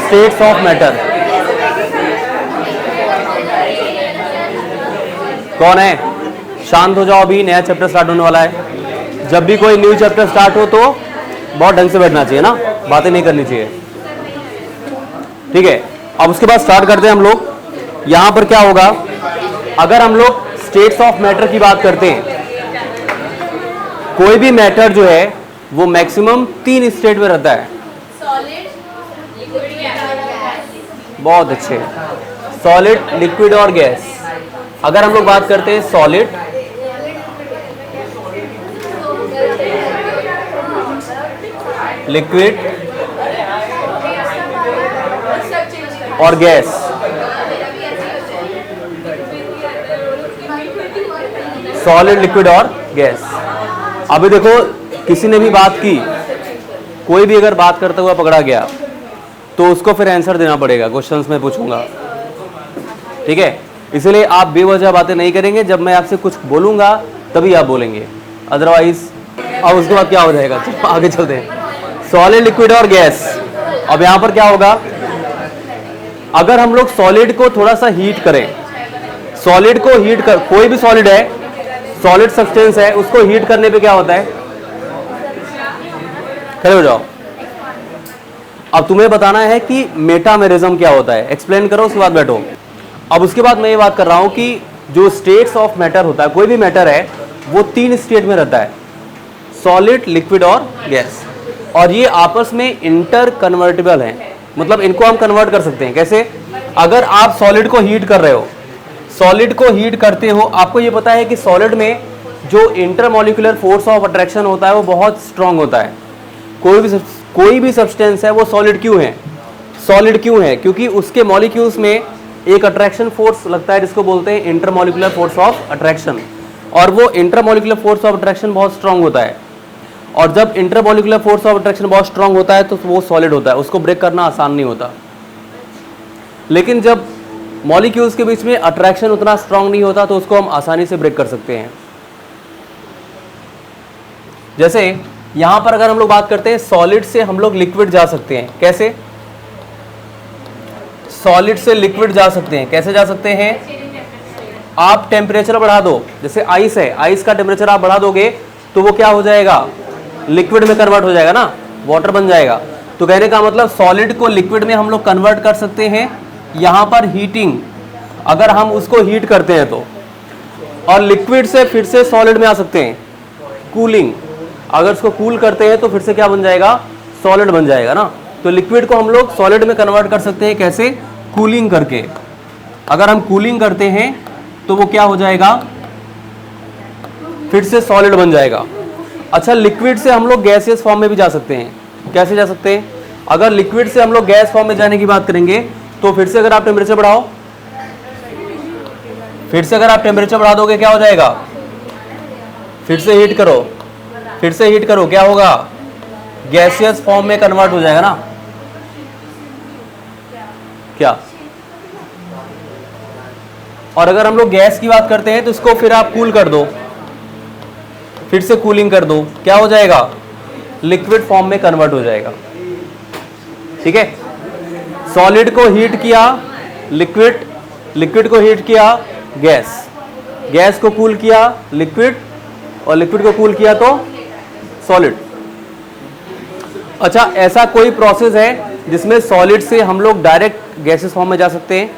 States of matter कौन है? शांत हो जाओ, अभी नया चैप्टर स्टार्ट होने वाला है। जब भी कोई न्यू चैप्टर स्टार्ट हो तो बहुत ढंग से बैठना चाहिए ना, बातें नहीं करनी चाहिए, ठीक है। अब उसके बाद स्टार्ट करते हैं हम लोग। यहां पर क्या होगा, अगर हम लोग स्टेट्स ऑफ मैटर की बात करते हैं, कोई भी मैटर जो है वो मैक्सिमम 3 स्टेट में रहता है। बहुत अच्छे, सॉलिड, लिक्विड और गैस। अगर हम लोग बात करते हैं सॉलिड, लिक्विड और गैस, सॉलिड, लिक्विड और गैस। अभी देखो, किसी ने भी बात की, कोई भी अगर बात करता हुआ पकड़ा गया तो उसको फिर आंसर देना पड़ेगा, क्वेश्चंस में पूछूंगा, ठीक है। इसलिए आप बेवजह बातें नहीं करेंगे, जब मैं आपसे कुछ बोलूंगा तभी आप बोलेंगे, अदरवाइज। अब उसके बाद क्या हो जाएगा, आगे चलते हैं। सॉलिड, लिक्विड और गैस। अब यहां पर क्या होगा, अगर हम लोग सॉलिड को थोड़ा सा हीट करें, सॉलिड को हीट कर, कोई भी सॉलिड है, सॉलिड सब्सटेंस है, उसको हीट करने पे क्या होता है? खड़े हो जाओ। अब तुम्हें बताना है कि मेटामेरिज्म क्या होता है, एक्सप्लेन करो, उसके बाद बैठो। अब उसके बाद मैं ये बात कर रहा हूं कि जो स्टेट्स ऑफ मैटर होता है, कोई भी मैटर है वो 3 स्टेट में रहता है, सॉलिड, लिक्विड और गैस। और ये आपस में इंटर कन्वर्टिबल हैं, मतलब इनको हम कन्वर्ट कर सकते हैं। कैसे? अगर आप सॉलिड को हीट कर रहे हो, सॉलिड को हीट करते हो, आपको ये पता है कि सॉलिड में जो इंटरमॉलिक्यूलर फोर्स ऑफ अट्रैक्शन होता है वो बहुत स्ट्रांग होता है। कोई भी सब्सटेंस है वो सॉलिड क्यों है? सॉलिड क्यों है? क्योंकि उसके मॉलिक्यूल्स में एक अट्रैक्शन फोर्स लगता है जिसको बोलते हैं इंटरमॉलिक्यूलर फोर्स ऑफ अट्रैक्शन, और वो इंटरमॉलिक्यूलर फोर्स ऑफ अट्रैक्शन बहुत स्ट्रांग होता है। और जब इंटरमॉलिक्यूलर फोर्स ऑफ अट्रैक्शन बहुत स्ट्रांग होता है तो वो सॉलिड होता है, उसको ब्रेक करना आसान नहीं होता। लेकिन जब मॉलिक्यूल्स के बीच में अट्रैक्शन उतना स्ट्रांग नहीं होता तो उसको हम आसानी से ब्रेक कर सकते हैं। जैसे यहां पर अगर हम लोग बात करते हैं, सॉलिड से हम लोग लिक्विड जा सकते हैं। कैसे? सॉलिड से लिक्विड जा सकते हैं। कैसे जा सकते हैं? आप टेम्परेचर बढ़ा दो, जैसे आइस है, आइस का टेम्परेचर आप बढ़ा दोगे तो वो क्या हो जाएगा? लिक्विड में कन्वर्ट हो जाएगा ना, वाटर बन जाएगा। तो कहने का मतलब सॉलिड को लिक्विड में हम लोग कन्वर्ट कर सकते हैं। यहां पर हीटिंग, अगर हम उसको हीट करते हैं तो, और लिक्विड से फिर से सॉलिड में आ सकते हैं। कूलिंग, अगर उसको कूल करते हैं तो फिर से क्या बन जाएगा? सॉलिड बन जाएगा ना। तो लिक्विड को हम लोग सॉलिड में कन्वर्ट कर सकते हैं। कैसे? कूलिंग करके। अगर हम कूलिंग करते हैं तो वो क्या हो जाएगा? फिर से सॉलिड बन जाएगा। अच्छा, लिक्विड से हम लोग गैसियस फॉर्म में भी जा सकते हैं। कैसे जा सकते हैं? अगर लिक्विड से हम लोग गैस फॉर्म में जाने की बात करेंगे तो फिर से अगर आप टेम्परेचर बढ़ाओ, फिर से अगर आप टेम्परेचर बढ़ा दोगे क्या हो जाएगा? फिर से हीट करो, फिर से हीट करो, क्या होगा? गैसियस फॉर्म में कन्वर्ट हो जाएगा ना। क्या? और अगर हम लोग गैस की बात करते हैं तो इसको फिर आप कूल कर दो, फिर से कूलिंग कर दो, क्या हो जाएगा? लिक्विड फॉर्म में कन्वर्ट हो जाएगा। ठीक है, सॉलिड को हीट किया लिक्विड, लिक्विड को हीट किया गैस, गैस को कूल किया लिक्विड, और लिक्विड को कूल किया तो सॉलिड। अच्छा, ऐसा कोई प्रोसेस है जिसमें सॉलिड से हम लोग डायरेक्ट गैसेस फॉर्म में जा सकते हैं?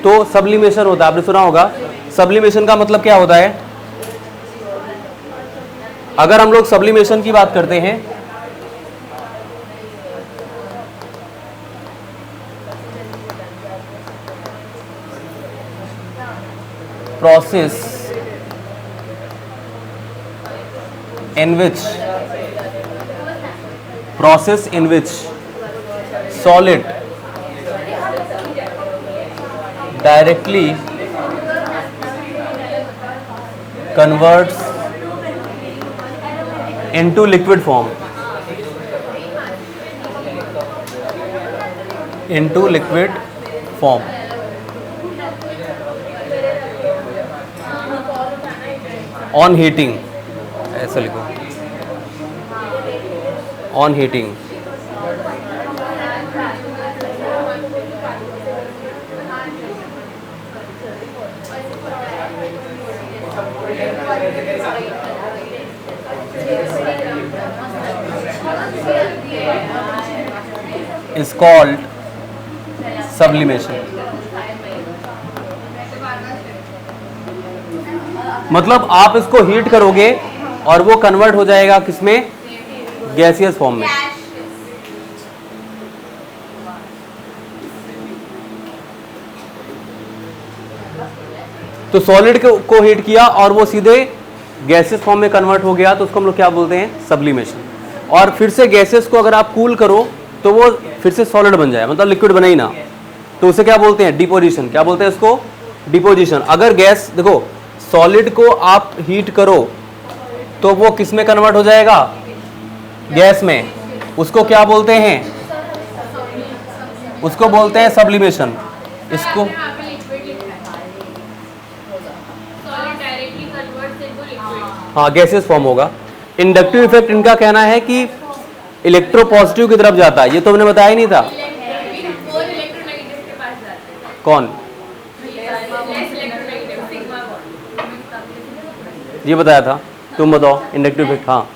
तो सब्लिमेशन होता है, आपने सुना होगा। सब्लिमेशन का मतलब क्या होता है? अगर हम लोग सब्लिमेशन की बात करते हैं, process in which solid directly converts into liquid form, into liquid form. On heating, ऐसे लिखो, on heating. Is called sublimation. मतलब आप इसको हीट करोगे और वो कन्वर्ट हो जाएगा किसमें, गैसियस फॉर्म में। तो सॉलिड को हीट किया और वो सीधे गैसियस फॉर्म में कन्वर्ट हो गया, तो उसको हम लोग क्या बोलते हैं, सब्लिमेशन। और फिर से गैसेस को अगर आप कूल करो तो वो फिर से सॉलिड बन जाए, मतलब लिक्विड बने ही ना, तो उसे क्या बोलते हैं, डिपोजिशन। क्या बोलते हैं उसको, डिपोजिशन। अगर गैस, देखो सॉलिड को आप हीट करो तो वो किस में कन्वर्ट हो जाएगा, गैस में, उसको क्या बोलते हैं, उसको बोलते हैं सब्लिमेशन। इसको हाँ गैसेस फॉर्म होगा। इंडक्टिव इफेक्ट इनका कहना है कि इलेक्ट्रोपॉजिटिव की तरफ जाता है, ये तो हमने बताया ही नहीं था। कौन, ये बताया था, तुम बताओ इंडक्टिव इफेक्ट। हाँ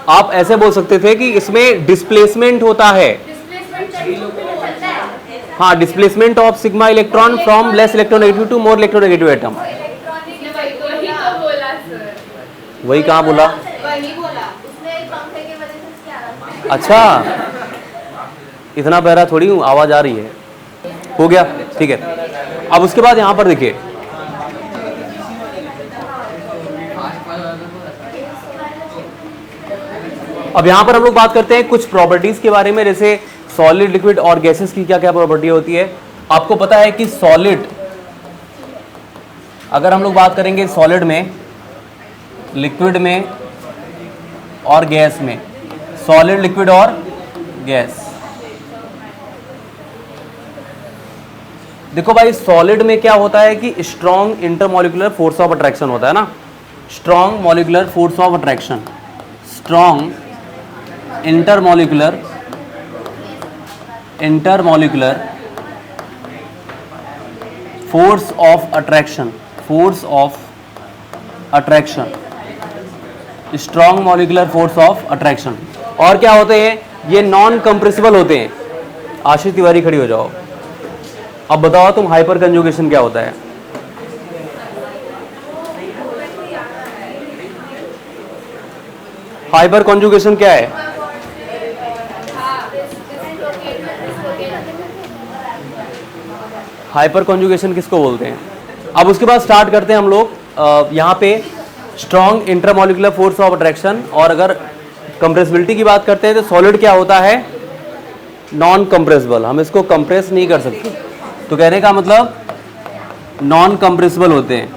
आप ऐसे बोल सकते थे कि इसमें डिस्प्लेसमेंट होता है। हाँ, displacement of sigma electron from less electronegative to more electronegative atom. वही कहाँ बोला, अच्छा इतना बहरा थोड़ी हूँ, आवाज आ रही है, हो गया ठीक है। अब उसके बाद यहां पर देखिए, अब यहां पर हम लोग बात करते हैं कुछ प्रॉपर्टीज के बारे में, जैसे सॉलिड, लिक्विड और गैसेस की क्या क्या प्रॉपर्टी होती है। आपको पता है कि सॉलिड, अगर हम लोग बात करेंगे सॉलिड में, लिक्विड में और गैस में, सॉलिड, लिक्विड और गैस, देखो भाई सॉलिड में क्या होता है कि strong intermolecular force of attraction होता है ना, strong molecular force of attraction, strong intermolecular force of attraction, force of attraction, strong molecular force of attraction. और क्या होते हैं, ये नॉन कंप्रेसिबल होते हैं। आशीष तिवारी खड़ी हो जाओ, अब बताओ तुम हाइपर कंजुगेशन क्या होता है। हाइपर कंजुगेशन क्या है, हाइपर कंजुगेशन किसको बोलते हैं। अब उसके बाद स्टार्ट करते हैं हम लोग यहाँ पे strong intermolecular force of attraction. और अगर कंप्रेसिबिलिटी की बात करते हैं तो सॉलिड क्या होता है, नॉन कंप्रेसिबल, हम इसको कंप्रेस नहीं कर सकते, तो कहने का मतलब नॉन कंप्रेसिबल होते हैं।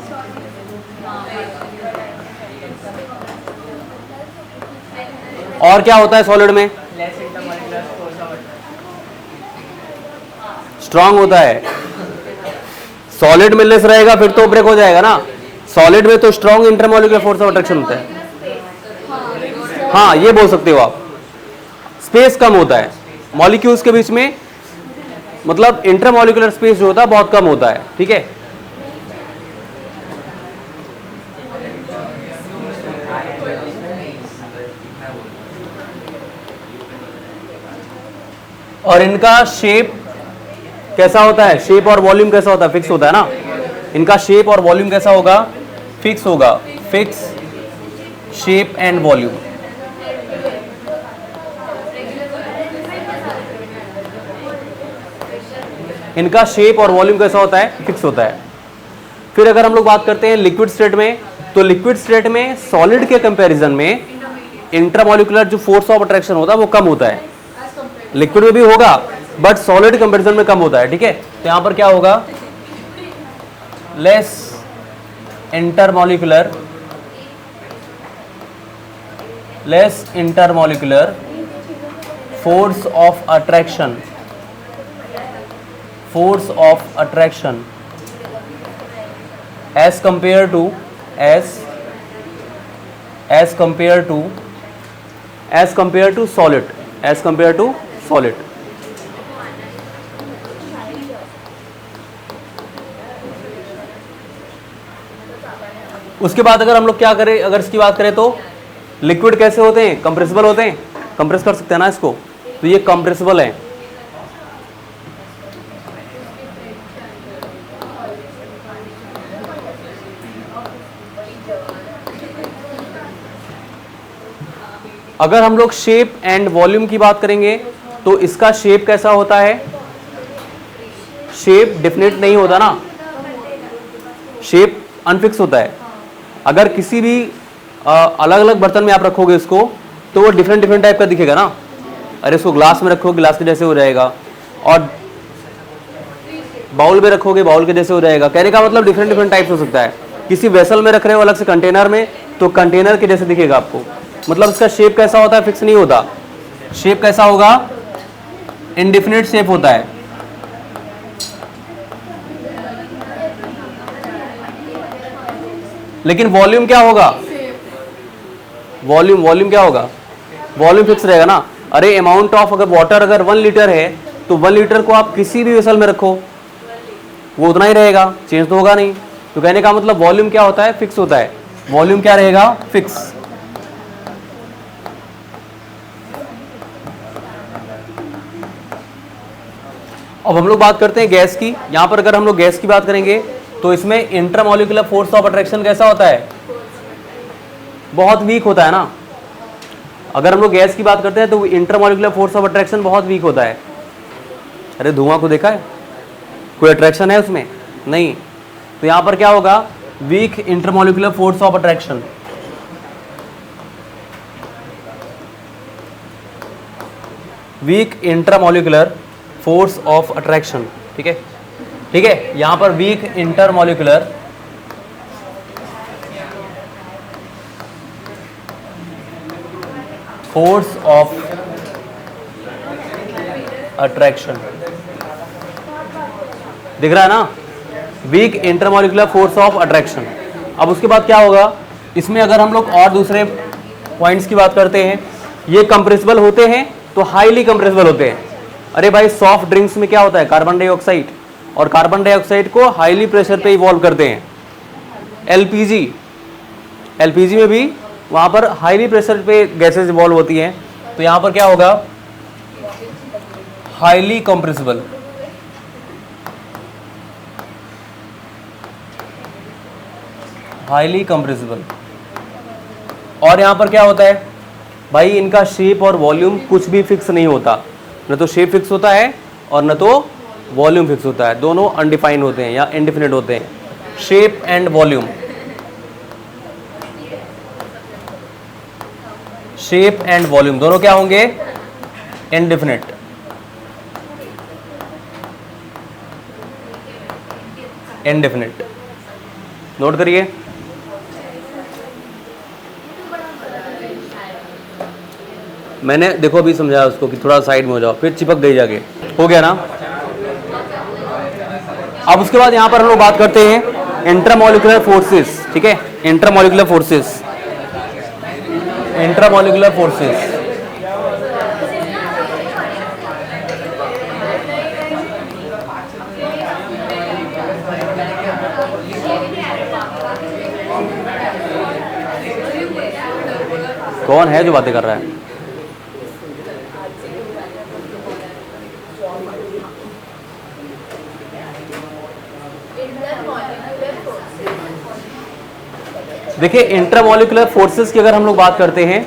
और क्या होता है सॉलिड में, स्ट्रॉन्ग होता है। सॉलिड में लेस रहेगा फिर तो ब्रेक हो जाएगा ना, सॉलिड में तो strong intermolecular force of attraction होता है। हाँ ये बोल सकते हो आप, स्पेस कम होता है मॉलिक्यूल्स के बीच में, मतलब इंटरमॉलिक्यूलर स्पेस जो होता है बहुत कम होता है, ठीक है। और इनका शेप कैसा होता है, शेप और वॉल्यूम कैसा होता है, फिक्स होता है ना। इनका शेप और वॉल्यूम कैसा होगा, फिक्स होगा, फिक्स शेप एंड वॉल्यूम। इनका शेप और वॉल्यूम कैसा होता है, फिक्स होता है। फिर अगर हम लोग बात करते हैं लिक्विड स्टेट में, तो लिक्विड स्टेट में सॉलिड के कंपैरिजन में इंटरमॉलिक्यूलर जो फोर्स ऑफ अट्रैक्शन होता है वो कम होता है। लिक्विड में भी होगा बट सॉलिड कंपेरिजन में कम होता है, ठीक है। तो यहां पर क्या होगा, less intermolecular force of attraction as compared to solid। उसके बाद अगर हम लोग क्या करें, अगर इसकी बात करें तो लिक्विड कैसे होते हैं, कंप्रेसिबल होते हैं, कंप्रेस कर सकते हैं ना इसको, तो ये कंप्रेसिबल है। अगर हम लोग शेप एंड वॉल्यूम की बात करेंगे तो इसका शेप कैसा होता है, शेप डिफिनिट नहीं होता ना, शेप अनफिक्स होता है। अगर किसी भी अलग अलग बर्तन में आप रखोगे इसको तो वो डिफरेंट टाइप का दिखेगा ना। अरे इसको ग्लास में रखोगे ग्लास के जैसे हो जाएगा, और बाउल में रखोगे बाउल के जैसे हो जाएगा। कहने का मतलब डिफरेंट टाइप्स हो सकता है। किसी वेसल में रख रहे हो अलग से कंटेनर में तो कंटेनर के जैसे दिखेगा आपको, मतलब इसका शेप कैसा होता है, फिक्स नहीं होता। शेप कैसा होगा, इनडिफिनिट शेप होता है। लेकिन वॉल्यूम क्या होगा, वॉल्यूम क्या होगा, वॉल्यूम फिक्स रहेगा ना। अरे अमाउंट ऑफ, अगर वाटर अगर 1 लीटर है तो 1 लीटर को आप किसी भी वेसल में रखो वो उतना ही रहेगा, चेंज तो होगा नहीं। तो कहने का मतलब वॉल्यूम क्या होता है, फिक्स होता है। वॉल्यूम क्या रहेगा, फिक्स। अब हम लोग बात करते हैं गैस की। यहां पर अगर हम लोग गैस की बात करेंगे तो इसमें इंटरमॉलिक्यूलर फोर्स ऑफ अट्रैक्शन कैसा होता है, बहुत वीक होता है ना। अगर हम लोग गैस की बात करते हैं तो इंटरमॉलिक्यूलर फोर्स ऑफ अट्रैक्शन बहुत वीक होता है। अरे धुआं को देखा है, कोई अट्रैक्शन है उसमें, नहीं। तो यहां पर क्या होगा, weak intermolecular force of attraction. Weak intermolecular force of attraction, ठीक है, ठीक है। यहां पर weak intermolecular force of attraction दिख रहा है ना, weak intermolecular force of attraction. अब उसके बाद क्या होगा, इसमें अगर हम लोग और दूसरे पॉइंट्स की बात करते हैं, ये कंप्रेसिबल होते हैं तो हाईली कंप्रेसिबल होते हैं। अरे भाई सॉफ्ट ड्रिंक्स में क्या होता है, कार्बन डाइऑक्साइड, और कार्बन डाइऑक्साइड को हाईली प्रेशर पे इवॉल्व करते हैं। एलपीजी में भी वहां पर हाईली प्रेशर पे गैसेस इवॉल्व होती हैं। तो यहां पर क्या होगा, हाईली कंप्रेसिबल। Highly compressible. और यहां पर क्या होता है भाई, इनका शेप और वॉल्यूम कुछ भी फिक्स नहीं होता, न तो शेप फिक्स होता है और न तो वॉल्यूम फिक्स होता है। दोनों अनडिफाइंड होते हैं या इनडिफिनिट होते हैं, shape and volume. Shape and volume दोनों क्या होंगे, इनडिफिनिट। इनडिफिनिट नोट करिए। मैंने देखो अभी समझाया उसको कि थोड़ा साइड में हो जाओ, फिर चिपक गई जाके, हो गया ना। अब उसके बाद यहां पर हम लोग बात करते हैं इंटरमॉलिक्यूलर फोर्सेस, ठीक है। Intermolecular forces, intermolecular forces. कौन है जो बातें कर रहा है, देखिए इंटरमॉलिक्यूलर फोर्सेस की अगर हम लोग बात करते हैं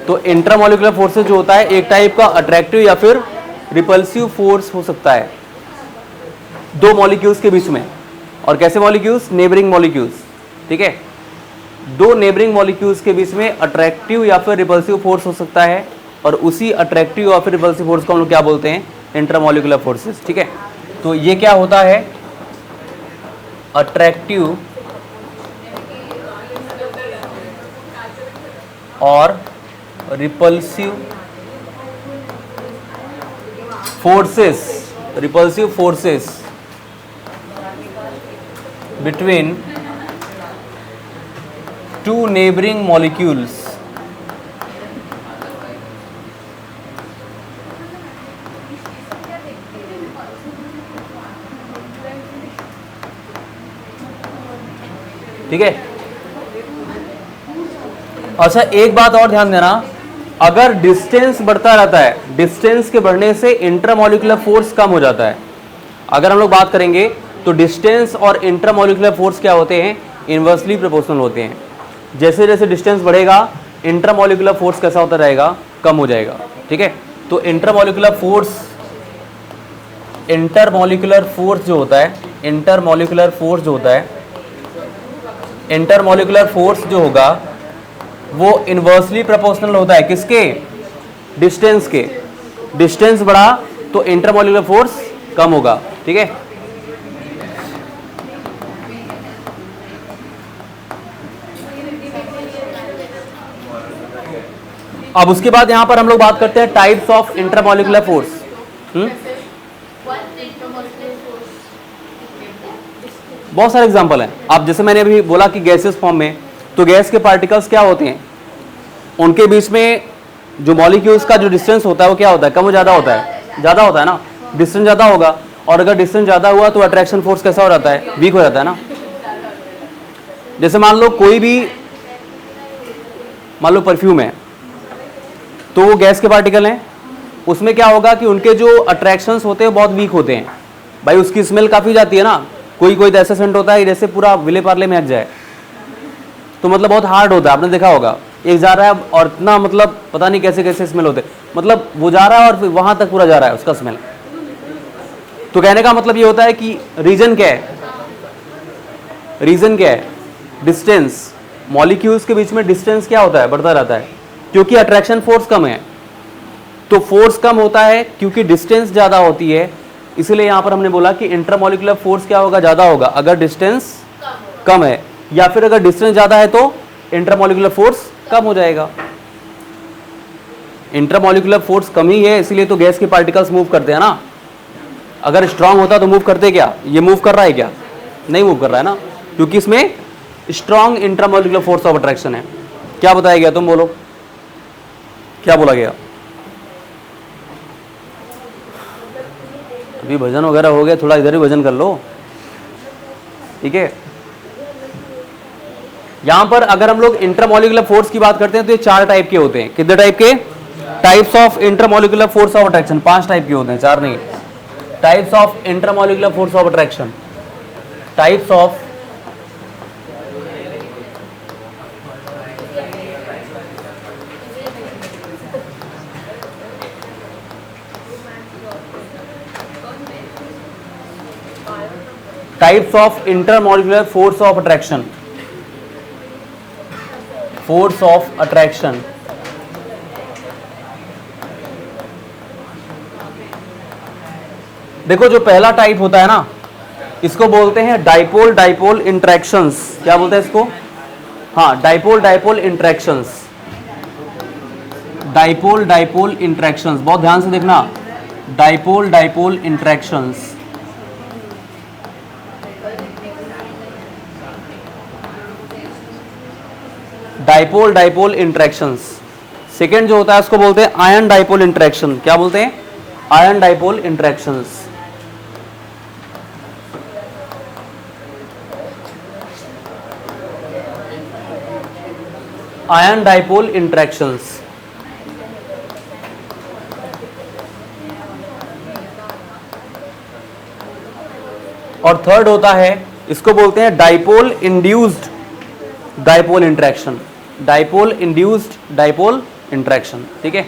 तो इंटरमॉलिक्यूलर फोर्सेस जो होता है एक टाइप का अट्रैक्टिव या फिर रिपल्सिव फोर्स हो सकता है दो मॉलिक्यूल्स के बीच में। और कैसे मॉलिक्यूल्स, नेबरिंग मॉलिक्यूल्स, ठीक है। दो नेबरिंग मॉलिक्यूल्स के बीच में अट्रैक्टिव या फिर रिपल्सिव फोर्स हो सकता है। और उसी अट्रैक्टिव और फिर रिपल्सिव फोर्स को हम लोग क्या बोलते हैं, इंटरमॉलिक्यूलर फोर्सेस। ठीक है, तो ये क्या होता है, अट्रैक्टिव और repulsive forces between two neighbouring molecules. ठीक है, अच्छा एक बात और ध्यान देना, अगर डिस्टेंस बढ़ता रहता है, डिस्टेंस के बढ़ने से इंटरमॉलिक्यूलर फोर्स कम हो जाता है। अगर हम लोग बात करेंगे तो डिस्टेंस और इंटरमॉलिक्यूलर फोर्स क्या होते हैं, इन्वर्सली प्रोपोर्शनल होते हैं। जैसे जैसे डिस्टेंस बढ़ेगा इंटरमॉलिक्यूलर फोर्स कैसा होता रहेगा, कम हो जाएगा। ठीक है, तो इंटरमॉलिक्यूलर फोर्स जो होता है, इंटरमॉलिक्यूलर फोर्स जो होगा वो इन्वर्सली प्रोपोर्शनल होता है किसके, डिस्टेंस के। डिस्टेंस बढ़ा तो इंटरमॉलिक्यूलर फोर्स कम होगा। ठीक है, अब उसके बाद यहां पर हम लोग बात करते हैं टाइप्स ऑफ इंटरमॉलिक्यूलर फोर्स। बहुत सारे एग्जांपल हैं। अब जैसे मैंने अभी बोला कि गैसेस फॉर्म में, तो गैस के पार्टिकल्स क्या होते हैं, उनके बीच में जो मॉलिक्यूल्स का जो डिस्टेंस होता है वो क्या होता है, कम हो ज़्यादा होता है, ज़्यादा होता है ना, डिस्टेंस ज़्यादा होगा। और अगर डिस्टेंस ज़्यादा हुआ तो अट्रैक्शन फोर्स कैसा हो जाता है, वीक हो जाता है ना। जैसे मान लो कोई भी, मान लो परफ्यूम है, तो वो गैस के पार्टिकल हैं, उसमें क्या होगा कि उनके जो अट्रैक्शंस होते हैं बहुत वीक होते हैं। भाई उसकी स्मेल काफ़ी जाती है ना, कोई कोई ऐसा सेंट होता है जैसे पूरा विले पार्ले महक जाए, तो मतलब बहुत हार्ड होता है, आपने देखा होगा। एक जा रहा है और इतना मतलब पता नहीं कैसे कैसे स्मेल होते, मतलब वो जा रहा है और फिर वहां तक पूरा जा रहा है उसका स्मेल। तो कहने का मतलब ये होता है कि रीजन क्या है, डिस्टेंस। मॉलिक्यूल्स के बीच में डिस्टेंस क्या होता है, बढ़ता रहता है, क्योंकि अट्रैक्शन फोर्स कम है। तो फोर्स कम होता है क्योंकि डिस्टेंस ज्यादा होती है, इसलिए यहां पर हमने बोला कि इंटरमॉलिक्यूलर फोर्स क्या होगा, ज्यादा होगा अगर डिस्टेंस कम है, या फिर अगर डिस्टेंस ज्यादा है तो इंटरमॉलिक्यूलर फोर्स कम हो जाएगा। इंटरमॉलिक्यूलर फोर्स कम ही है, इसलिए तो गैस के पार्टिकल्स मूव करते हैं ना। अगर स्ट्रांग होता तो मूव करते क्या, ये मूव कर रहा है क्या, नहीं मूव कर रहा है ना, क्योंकि इसमें strong intermolecular force of attraction है। क्या बताया गया, तुम बोलो क्या बोला गया। अभी भजन वगैरह हो गया, थोड़ा इधर ही भजन कर लो। ठीक है, यहां पर अगर हम लोग इंटरमॉलिक्यूलर फोर्स की बात करते हैं तो ये 4 टाइप के होते हैं। कितने टाइप के, types of intermolecular force of attraction, 5 type के होते हैं, 4 नहीं। Types of intermolecular force of attraction, types of intermolecular force of attraction, force of attraction. देखो जो पहला टाइप होता है ना, इसको बोलते हैं डाइपोल डाइपोल इंटरेक्शंस। क्या बोलते हैं इसको, हाँ, dipole dipole interactions, dipole dipole interactions. बहुत ध्यान से देखना, dipole dipole interactions. Dipole dipole interactions. Second जो होता है उसको बोलते हैं आयन डाइपोल इंटरेक्शन। क्या बोलते हैं, ion dipole interactions. Ion dipole interactions. और थर्ड होता है, इसको बोलते हैं dipole induced dipole interaction, dipole induced dipole interaction. ठीक है,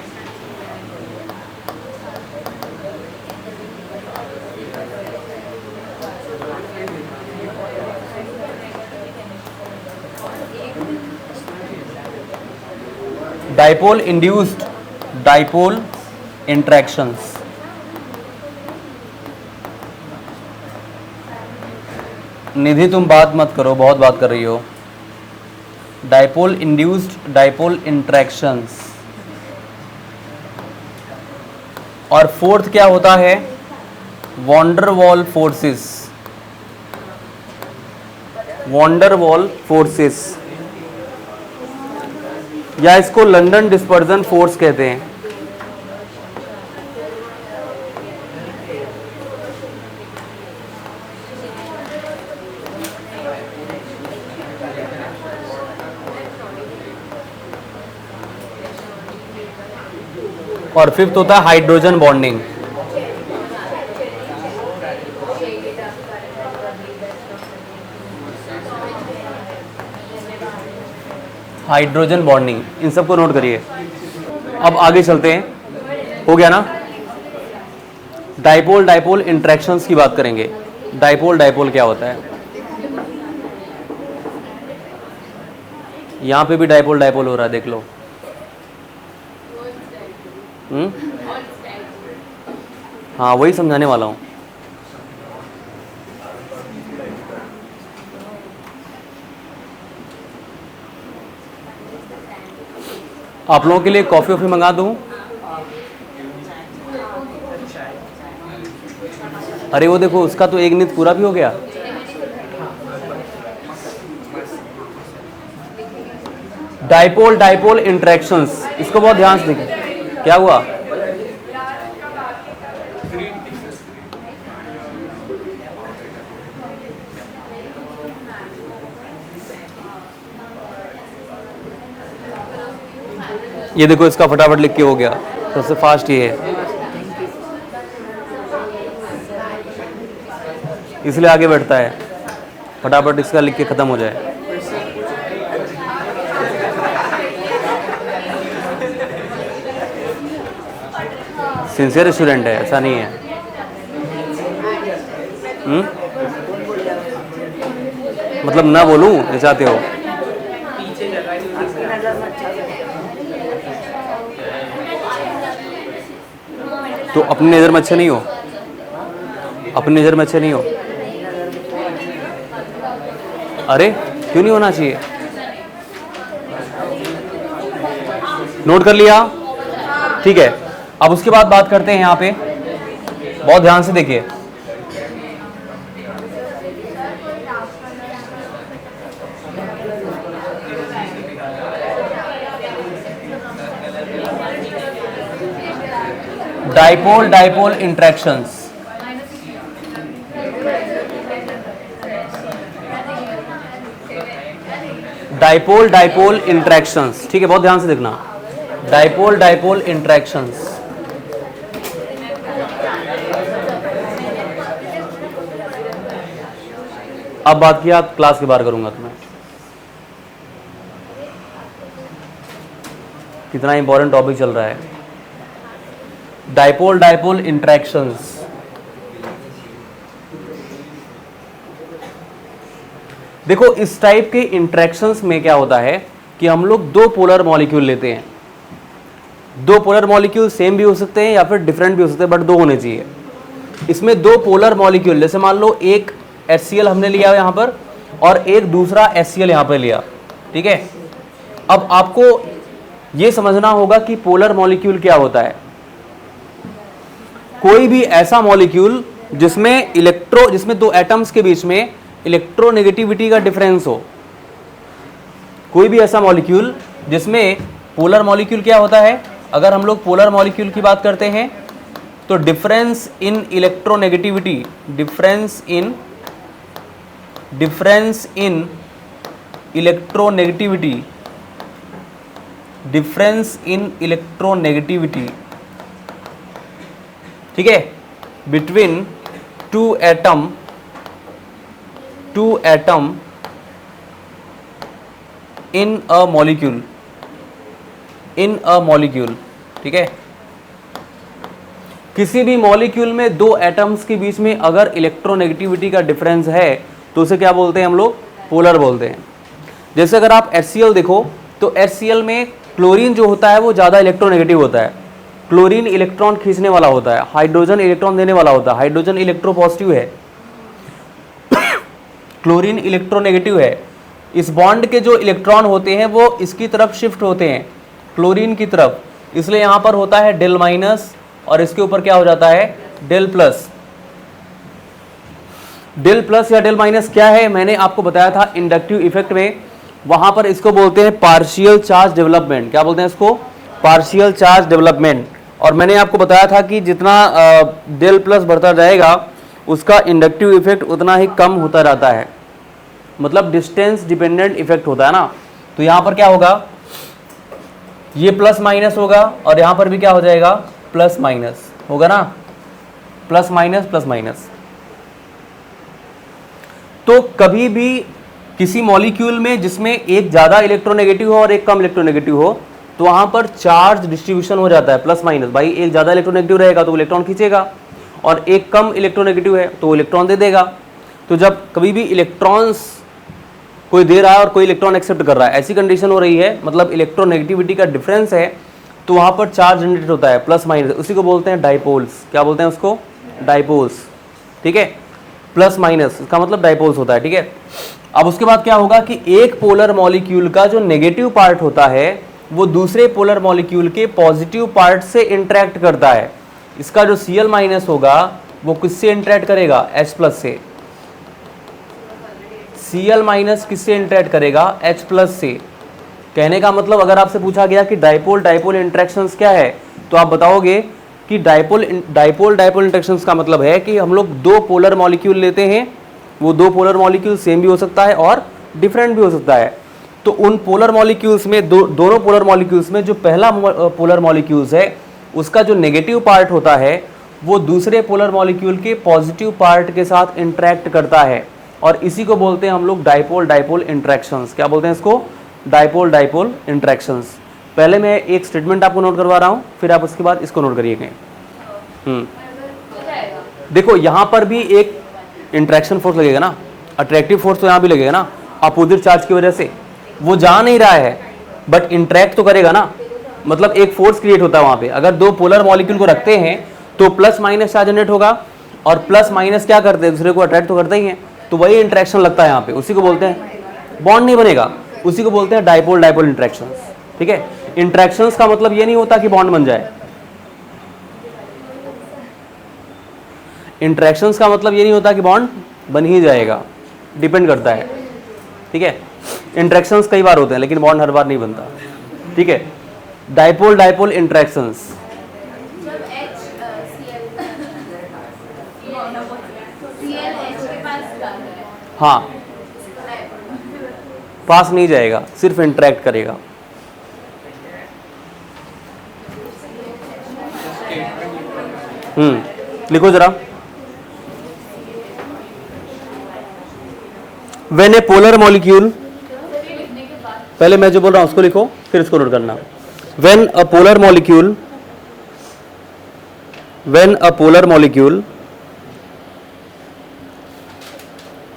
डाइपोल इंड्यूस्ड डाइपोल इंट्रैक्शंस। निधि तुम बात मत करो, बहुत बात कर रही हो। Dipole induced dipole interactions. और फोर्थ क्या होता है? Van der Waals forces. वॉन्डरवॉल फोर्सेस या इसको लंदन डिस्पर्जन फोर्स कहते हैं। और फिफ्थ होता है हाइड्रोजन बॉन्डिंग। हाइड्रोजन बॉन्डिंग, इन सबको नोट करिए। अब आगे चलते हैं, हो गया ना? डाइपोल डाइपोल इंट्रैक्शंस की बात करेंगे। डाइपोल डाइपोल क्या होता है? यहां पे भी डाइपोल डाइपोल हो रहा है, देख लो। हाँ, वही समझाने वाला हूं। आप लोगों के लिए कॉफी वॉफी मंगा दूं? अरे वो देखो, उसका तो एक नित पूरा भी हो गया। डाइपोल डाइपोल इंट्रैक्शंस, इसको बहुत ध्यान से देखिए। क्या हुआ? ये देखो, इसका फटाफट लिख के हो गया, सबसे फास्ट ये है, इसलिए आगे बढ़ता है। फटाफट इसका लिख के खत्म हो जाए। सिंसियर स्टूडेंट है, ऐसा नहीं है। मतलब ना बोलूं ये चाहते हो? तो अपनी नज़र में अच्छे नहीं हो, अपनी नज़र में अच्छे नहीं हो। अरे क्यों नहीं होना चाहिए? नोट कर लिया? ठीक है। अब उसके बाद बात करते हैं, यहाँ पे बहुत ध्यान से देखिए। Dipole dipole interactions. Dipole dipole interactions, ठीक है, बहुत ध्यान से देखना। Dipole dipole interactions. अब बात किया, क्लास के बाहर करूंगा तुम्हें। कितना इंपॉर्टेंट टॉपिक चल रहा है। Dipole dipole interactions. देखो, इस टाइप के इंट्रैक्शंस में क्या होता है कि हम लोग दो पोलर मॉलिक्यूल लेते हैं। दो पोलर मॉलिक्यूल सेम भी हो सकते हैं या फिर डिफरेंट भी हो सकते हैं, बट दो होने चाहिए। इसमें दो पोलर मॉलिक्यूल, जैसे मान लो एक HCl हमने लिया यहां पर और एक दूसरा HCl यहां पर लिया, ठीक है। अब आपको यह समझना होगा कि पोलर मॉलिक्यूल क्या होता है। कोई भी ऐसा मॉलिक्यूल जिसमें दो एटम्स के बीच में इलेक्ट्रोनेगेटिविटी का डिफरेंस हो। कोई भी ऐसा मॉलिक्यूल जिसमें पोलर मॉलिक्यूल क्या होता है, अगर हम लोग पोलर मॉलिक्यूल की बात करते हैं तो difference in electronegativity, difference in electronegativity, difference in electronegativity, ठीक है, between two atom in a molecule, ठीक है। किसी भी मॉलिक्यूल में दो एटम्स के बीच में अगर इलेक्ट्रोनेगेटिविटी का डिफरेंस है तो उसे क्या बोलते हैं हम लोग? पोलर बोलते हैं। जैसे अगर आप HCl देखो तो HCl में क्लोरीन जो होता है वो ज़्यादा इलेक्ट्रोनेगेटिव होता है, क्लोरीन इलेक्ट्रॉन खींचने वाला होता है, हाइड्रोजन इलेक्ट्रॉन देने वाला होता है। हाइड्रोजन इलेक्ट्रोपॉजिटिव है, क्लोरीन इलेक्ट्रोनेगेटिव है। इस बॉन्ड के जो इलेक्ट्रॉन होते हैं वो इसकी तरफ शिफ्ट होते हैं, क्लोरीन की तरफ, इसलिए यहां पर होता है डेल माइनस और इसके ऊपर क्या हो जाता है, डेल प्लस। डेल प्लस या डेल माइनस क्या है, मैंने आपको बताया था इंडक्टिव इफेक्ट में, वहां पर इसको बोलते हैं पार्शियल चार्ज डेवलपमेंट। क्या बोलते हैं इसको, पार्शियल चार्ज डेवलपमेंट। और मैंने आपको बताया था कि जितना डेल प्लस बढ़ता जाएगा उसका इंडक्टिव इफेक्ट उतना ही कम होता रहता है, मतलब डिस्टेंस डिपेंडेंट इफेक्ट होता है ना। तो यहां पर क्या होगा, ये प्लस माइनस होगा और यहां पर भी क्या हो जाएगा, प्लस माइनस होगा ना, प्लस माइनस प्लस माइनस। तो कभी भी किसी मॉलिक्यूल में जिसमें एक ज्यादा इलेक्ट्रोनेगेटिव हो और एक कम इलेक्ट्रोनेगेटिव हो, तो वहां पर चार्ज डिस्ट्रीब्यूशन हो जाता है प्लस माइनस। भाई एक ज्यादा इलेक्ट्रोनेगेटिव रहेगा तो इलेक्ट्रॉन खींचेगा और एक कम इलेक्ट्रोनेगेटिव है तो इलेक्ट्रॉन दे देगा। तो जब कभी भी इलेक्ट्रॉन्स कोई दे रहा है और कोई इलेक्ट्रॉन एक्सेप्ट कर रहा है, ऐसी कंडीशन हो रही है, मतलब इलेक्ट्रोनेगेटिविटी का डिफरेंस है, तो वहां पर चार्ज जनरेट होता है प्लस माइनस। उसी को बोलते हैं डाइपोल्स। क्या बोलते हैं उसको, डाइपोल्स। ठीक है, प्लस माइनस इसका मतलब डाइपोल्स होता है। ठीक है, अब उसके बाद क्या होगा कि एक पोलर मॉलिक्यूल का जो नेगेटिव पार्ट होता है वो दूसरे पोलर मॉलिक्यूल के पॉजिटिव पार्ट से इंटरेक्ट करता है। इसका जो Cl माइनस होगा वो किससे इंटरेक्ट करेगा, H प्लस से। Cl माइनस किससे इंटरेक्ट करेगा, H प्लस से। कहने का मतलब अगर आपसे पूछा गया कि डाइपोल डाइपोल इंटरेक्शंस क्या है, तो आप बताओगे कि डाइपोल डाइपोल इंटरेक्शंस का मतलब है कि हम लोग दो पोलर मॉलिक्यूल लेते हैं, वो दो पोलर मॉलिक्यूल सेम भी हो सकता है और डिफरेंट भी हो सकता है। तो उन पोलर मॉलिक्यूल्स में दोनों पोलर मॉलिक्यूल्स में जो पहला पोलर मॉलिक्यूल्स है उसका जो नेगेटिव पार्ट होता है वो दूसरे पोलर मॉलिक्यूल के पॉजिटिव पार्ट के साथ इंटरेक्ट करता है, और इसी को बोलते हैं हम लोग डाइपोल डाइपोल इंटरेक्शंस। क्या बोलते हैं इसको, डाइपोल डाइपोल इंटरेक्शंस। पहले मैं एक स्टेटमेंट आपको नोट करवा रहा हूं, फिर आप उसके बाद इसको नोट करिएगा। देखो यहां पर भी एक इंटरेक्शन फोर्स लगेगा ना, अट्रैक्टिव फोर्स तो यहां भी लगेगा ना, अपोजिट चार्ज की वजह से। वो जा नहीं रहा है बट इंटरेक्ट तो करेगा ना, मतलब एक फोर्स क्रिएट होता है वहां पे। अगर दो पोलर मॉलिक्यूल को रखते हैं तो प्लस माइनस चार्ज जनरेट होगा, और प्लस माइनस क्या करते हैं, दूसरे को अट्रैक्ट तो करते ही हैं, तो वही इंटरेक्शन लगता है यहाँ पे। उसी को बोलते हैं, बॉन्ड नहीं बनेगा, उसी को बोलते हैं डाइपोल डाइपोल इंटरेक्शंस। ठीक है, इंटरेक्शंस का मतलब ये नहीं होता कि बॉन्ड बन जाए। इंटरेक्शंस का मतलब ये नहीं होता कि बॉन्ड बन ही जाएगा, डिपेंड करता है। ठीक है, इंटरेक्शंस कई बार होते हैं लेकिन बॉन्ड हर बार नहीं बनता। ठीक है, डाइपोल डाइपोल इंटरेक्शंस। हाँ, पास नहीं जाएगा, सिर्फ इंटरेक्ट करेगा। लिखो जरा, व्हेन ए पोलर मॉलिक्यूल, पहले मैं जो बोल रहा हूं उसको लिखो फिर इसको नोट करना। When a polar molecule, when a polar molecule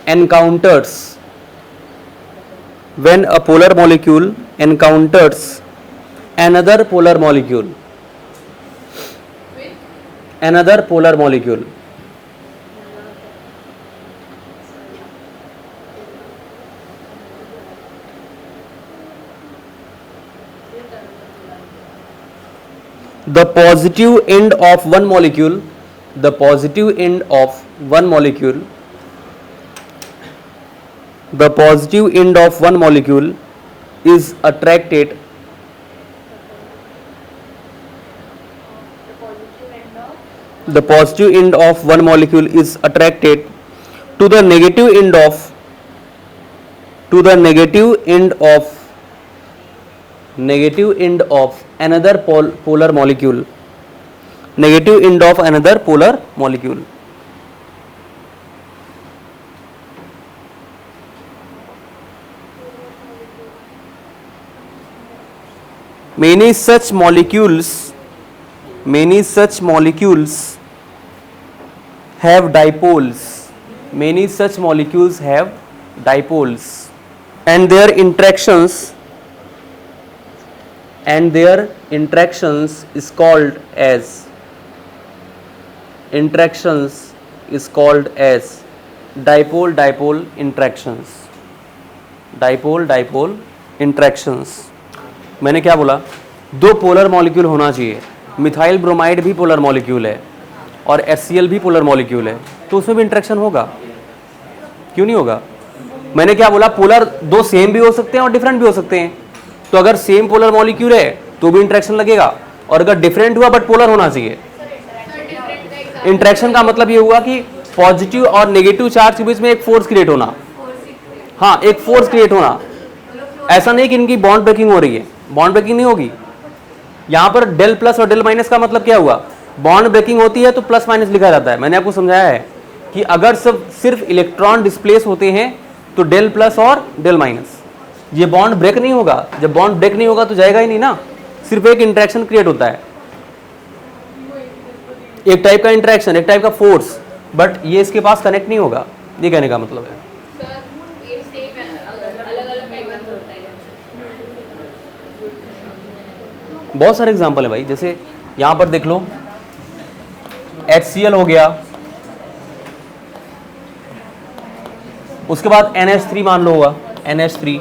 encounters, when a polar molecule encounters another polar molecule, another polar molecule, the positive end of one molecule, the positive end of one molecule, the positive end of one molecule is attracted, the positive end of one molecule is attracted to the negative end of, to the negative end of, negative end of another polar molecule, negative end of another polar molecule. Many such molecules have dipoles. Many such molecules have dipoles, and their interactions and their interactions is called as dipole-dipole interactions। मैंने क्या बोला, दो polar molecule होना चाहिए। Methyl bromide भी polar molecule है और HCl भी पोलर मॉलिक्यूल है, तो उसमें भी इंटरेक्शन होगा, क्यों नहीं होगा? मैंने क्या बोला, पोलर दो सेम भी हो सकते हैं और डिफरेंट भी हो सकते हैं। तो अगर सेम पोलर मॉलिक्यूल है तो भी इंटरेक्शन लगेगा, और अगर डिफरेंट हुआ बट पोलर होना चाहिए। इंटरेक्शन का मतलब ये हुआ कि पॉजिटिव और नेगेटिव चार्ज के बीच में एक फोर्स क्रिएट होना। हाँ, एक फोर्स क्रिएट होना। ऐसा नहीं कि इनकी बॉन्ड ब्रेकिंग हो रही है, बॉन्ड ब्रेकिंग नहीं होगी। यहां पर डेल प्लस और डेल माइनस का मतलब क्या हुआ, बॉन्ड ब्रेकिंग होती है तो प्लस माइनस लिखा जाता है। मैंने आपको समझाया है कि अगर सिर्फ इलेक्ट्रॉन डिस्प्लेस होते हैं तो डेल प्लस और डेल माइनस, ये बॉन्ड ब्रेक नहीं होगा। जब बॉन्ड ब्रेक नहीं होगा तो जाएगा ही नहीं ना, सिर्फ एक इंटरेक्शन क्रिएट होता है, एक टाइप का इंटरेक्शन, एक टाइप का फोर्स, बट ये इसके पास कनेक्ट नहीं होगा, ये कहने का मतलब है। बहुत सारे एग्जांपल है भाई, जैसे यहां पर देख लो, HCl हो गया, उसके बाद NH3 मान लो हुआ, NH3,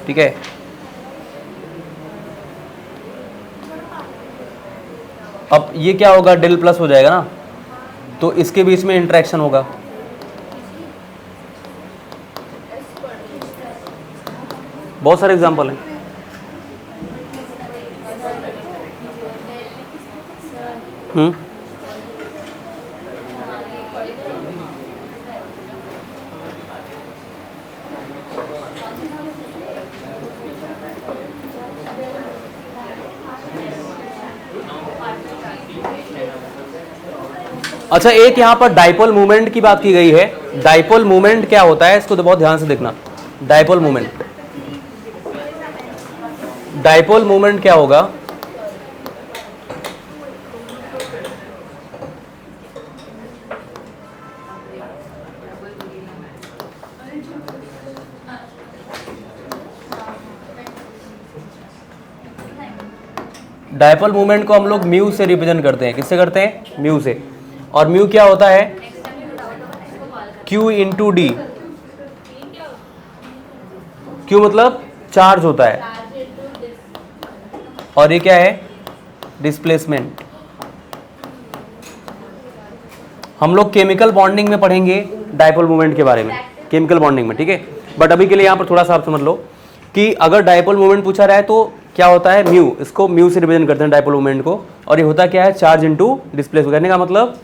ठीक है। अब ये क्या होगा, डेल प्लस हो जाएगा ना, तो इसके बीच में इंटरेक्शन होगा। बहुत सारे एग्जांपल हैं। अच्छा, एक यहां पर डाइपोल मूवमेंट की बात की गई है। डाइपोल मूवमेंट क्या होता है, इसको तो बहुत ध्यान से देखना। डाइपोल मूवमेंट, डाइपोल मूवमेंट क्या होगा, डाइपोल मूवमेंट को हम लोग म्यू से रिप्रेजेंट करते हैं। किससे करते हैं, म्यू से। और म्यू क्या होता है, Q इंटू डी। क्यू मतलब चार्ज होता है, और ये क्या है, डिस्प्लेसमेंट। हम लोग केमिकल बॉन्डिंग में पढ़ेंगे डाइपोल मूवमेंट के बारे में, केमिकल बॉन्डिंग में, ठीक है। बट अभी के लिए यहां पर थोड़ा सा आप समझ लो कि अगर डाइपोल मूवमेंट पूछा रहा है तो क्या होता है, म्यू। इसको म्यू से रिप्रेजेंट करते हैं डाइपोल मूवमेंट को, और ये होता क्या है, चार्ज इनटू डिस्प्लेस। कहने का मतलब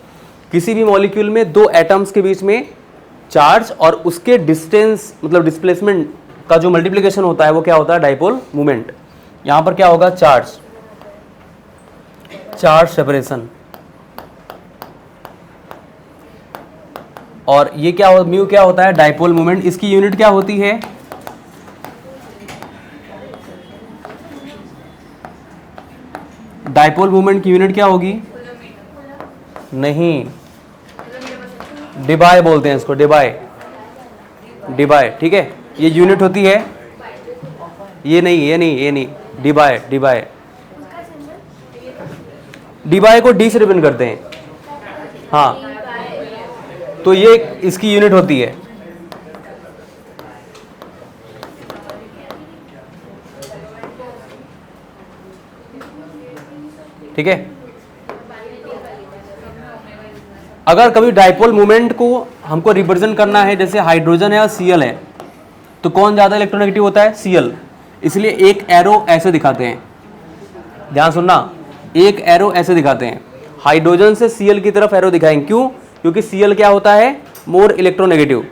किसी भी मॉलिक्यूल में दो एटम्स के बीच में चार्ज और उसके डिस्टेंस मतलब डिस्प्लेसमेंट का जो मल्टीप्लिकेशन होता है वो क्या होता है, डाइपोल मूवमेंट। यहां पर क्या होगा, चार्ज सेपरेशन। और ये क्या हो, म्यू क्या होता है, डाइपोल मूवमेंट। इसकी यूनिट क्या होती है, डाइपोल मूवमेंट की यूनिट क्या होगी, नहीं, डिबाय बोलते हैं इसको, डिबाय, ठीक है। ये यूनिट होती है, ये नहीं, डिबाय को डी से रिप्रेजेंट करते हैं। हाँ, तो ये इसकी यूनिट होती है। ठीक है। अगर कभी डाइपोल मूवमेंट को हमको रिप्रेजेंट करना है, जैसे हाइड्रोजन है और Cl है, तो कौन ज्यादा इलेक्ट्रोनेगेटिव होता है, Cl। इसलिए एक एरो ऐसे दिखाते हैं, ध्यान सुनना, एक एरो ऐसे दिखाते हैं। हाइड्रोजन से Cl की तरफ एरो दिखाएंगे, क्यों, क्योंकि Cl क्या होता है, मोर इलेक्ट्रोनेगेटिव।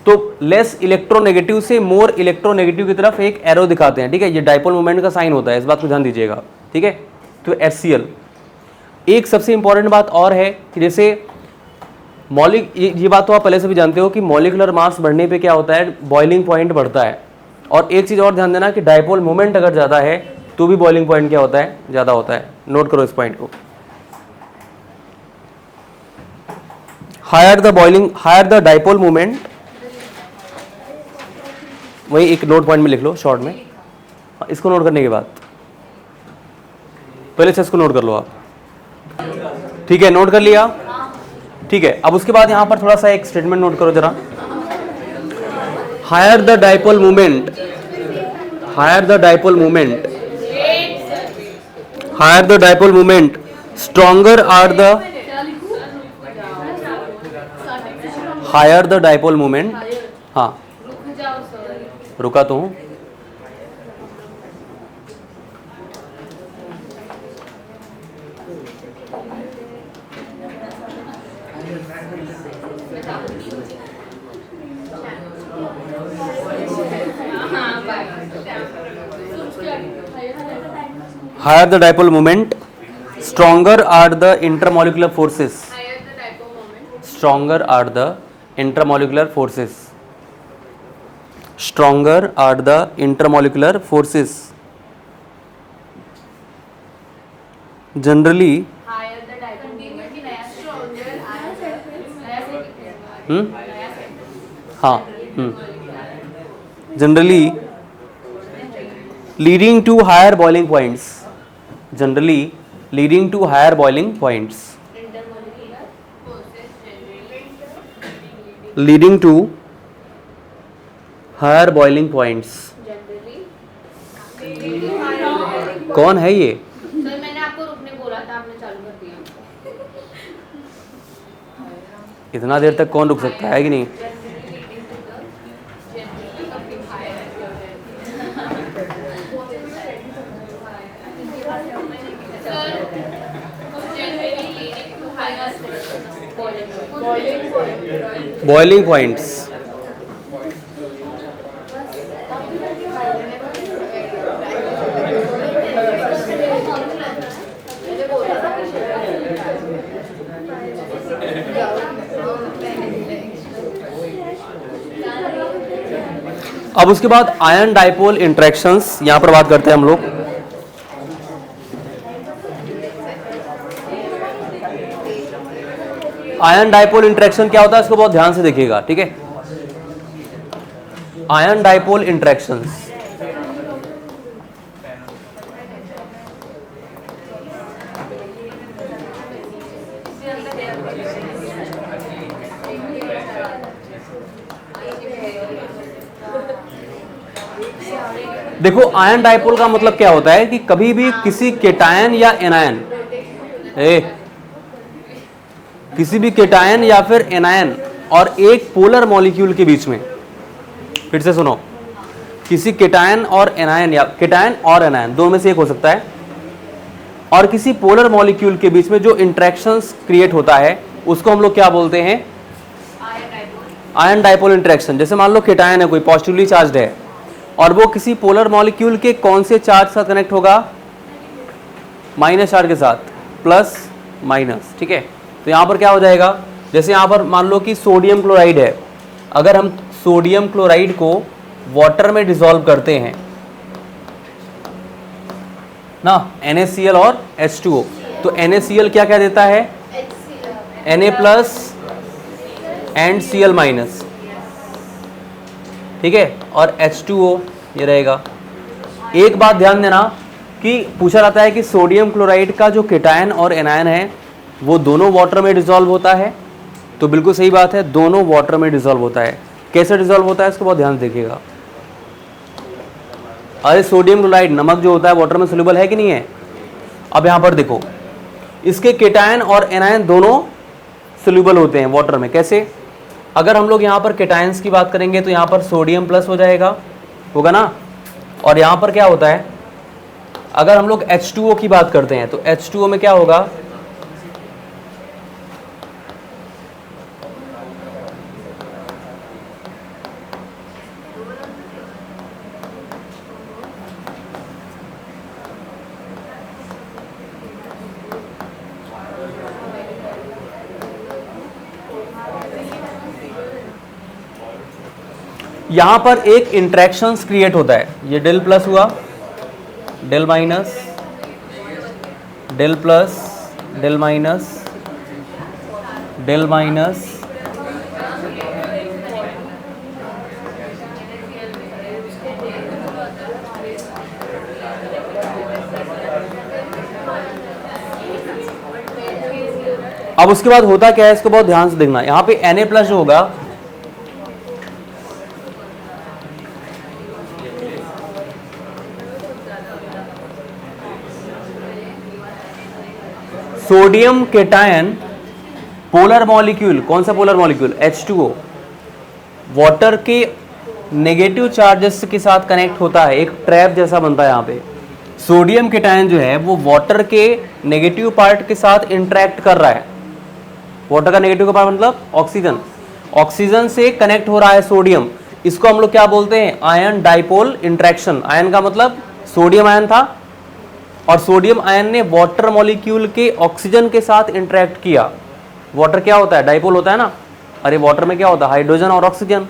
तो लेस इलेक्ट्रोनेगेटिव से मोर इलेक्ट्रोनेगेटिव की तरफ एक एरो दिखाते हैं, ठीक है। ये डाइपोल मूवमेंट का साइन होता है, इस बात को ध्यान दीजिएगा, ठीक है। तो HCl। एक सबसे इंपॉर्टेंट बात और है कि जैसे ये बात तो आप पहले से भी जानते हो कि मॉलिक्यूलर मास बढ़ने पे क्या होता है, बॉइलिंग पॉइंट बढ़ता है। और एक चीज़ और ध्यान देना कि डाइपोल मोमेंट अगर ज़्यादा है तो भी बॉइलिंग पॉइंट क्या होता है, ज़्यादा होता है। नोट करो इस पॉइंट को। हायर द डाइपोल मोमेंट, वही एक नोट पॉइंट में लिख लो शॉर्ट में। हाँ, इसको नोट करने के बाद पहले से इसको नोट कर लो आप, ठीक है, नोट कर लिया, ठीक है। अब उसके बाद यहाँ पर थोड़ा सा एक स्टेटमेंट नोट करो जरा, higher the dipole moment, higher the dipole moment, higher the dipole moment, stronger are the, higher the dipole moment, हाँ रुका तो हूँ, higher the dipole moment, stronger are the intermolecular forces, stronger are the intermolecular forces, stronger are the intermolecular forces, generally हाँ generally leading to higher boiling points, generally leading to higher boiling points, leading to higher boiling points, कौन है ये? Sir मैंने आपको रुकने बोला था, आपने चालू कर दिया। इतना देर तक कौन रुक सकता है कि नहीं? बॉइलिंग पॉइंट्स, अब उसके बाद आयन डाइपोल इंटरेक्शंस यहां पर बात करते हैं हम लोग। आयन डाइपोल इंटरेक्शन क्या होता है इसको बहुत ध्यान से देखिएगा, ठीक है। आयन डाइपोल इंटरेक्शंस, देखो आयन डाइपोल का मतलब क्या होता है कि कभी भी किसी केटायन या एनायन, किसी भी केटायन या फिर एनायन और एक पोलर मॉलिक्यूल के बीच में, फिर से सुनो, किसी केटायन और एनायन या केटायन और एनायन दोनों में से एक हो सकता है, और किसी पोलर मॉलिक्यूल के बीच में जो इंटरेक्शंस क्रिएट होता है उसको हम लोग क्या बोलते हैं? Ion dipole interaction. जैसे मान लो केटायन है कोई, पॉजिटिवली चार्ज्ड है, और वो किसी पोलर मॉलिक्यूल के कौन से चार्ज के साथ कनेक्ट होगा? माइनस चार्ज के साथ, प्लस माइनस, ठीक है। तो यहाँ पर क्या हो जाएगा, जैसे यहाँ पर मान लो कि सोडियम क्लोराइड है, अगर हम सोडियम क्लोराइड को वाटर में डिसॉल्व करते हैं ना, NaCl और H2O, तो NaCl क्या क्या देता है? Na plus and Cl minus, ठीक है, और H2O ये रहेगा। एक बात ध्यान देना कि पूछा जाता है कि सोडियम क्लोराइड का जो केटायन और एनायन है वो दोनों वाटर में डिसॉल्व होता है, तो बिल्कुल सही बात है, दोनों वाटर में डिसॉल्व होता है। कैसे डिसॉल्व होता है इसको बहुत ध्यान से देखिएगा। अरे सोडियम क्लोराइड नमक जो होता है वाटर में सोल्यूबल है कि नहीं है? अब यहाँ पर देखो, इसके केटायन और एनायन दोनों सोल्यूबल होते हैं वाटर में। कैसे? अगर हम लोग यहाँ पर केटायंस की बात करेंगे तो यहाँ पर सोडियम प्लस हो जाएगा, होगा ना, और यहाँ पर क्या होता है, अगर हम लोग H2O की बात करते हैं तो H2O में क्या होगा? यहां पर एक इंटरेक्शंस क्रिएट होता है, ये डेल प्लस हुआ, del minus, del plus, del minus, del minus, अब उसके बाद होता क्या है, इसको बहुत ध्यान से देखना। यहाँ पे Na+ जो होगा, सोडियम केटायन पोलर मॉलिक्यूल, कौन सा पोलर मॉलिक्यूल, H2O, वाटर के नेगेटिव चार्जेस के साथ कनेक्ट होता है, एक ट्रैप जैसा बनता है। यहाँ पे सोडियम केटायन जो है वो वाटर के नेगेटिव पार्ट के साथ इंटरेक्ट कर रहा है। वाटर का नेगेटिव का पार्ट मतलब ऑक्सीजन, ऑक्सीजन से कनेक्ट हो रहा है सोडियम। इसको हम लोग क्या बोलते हैं, आयन डाइपोल इंटरेक्शन। आयन का मतलब सोडियम आयन था और सोडियम आयन ने वाटर मॉलिक्यूल के ऑक्सीजन के साथ इंटरेक्ट किया। वाटर क्या होता है, डाइपोल होता है ना। अरे वाटर में क्या होता है, हाइड्रोजन और ऑक्सीजन।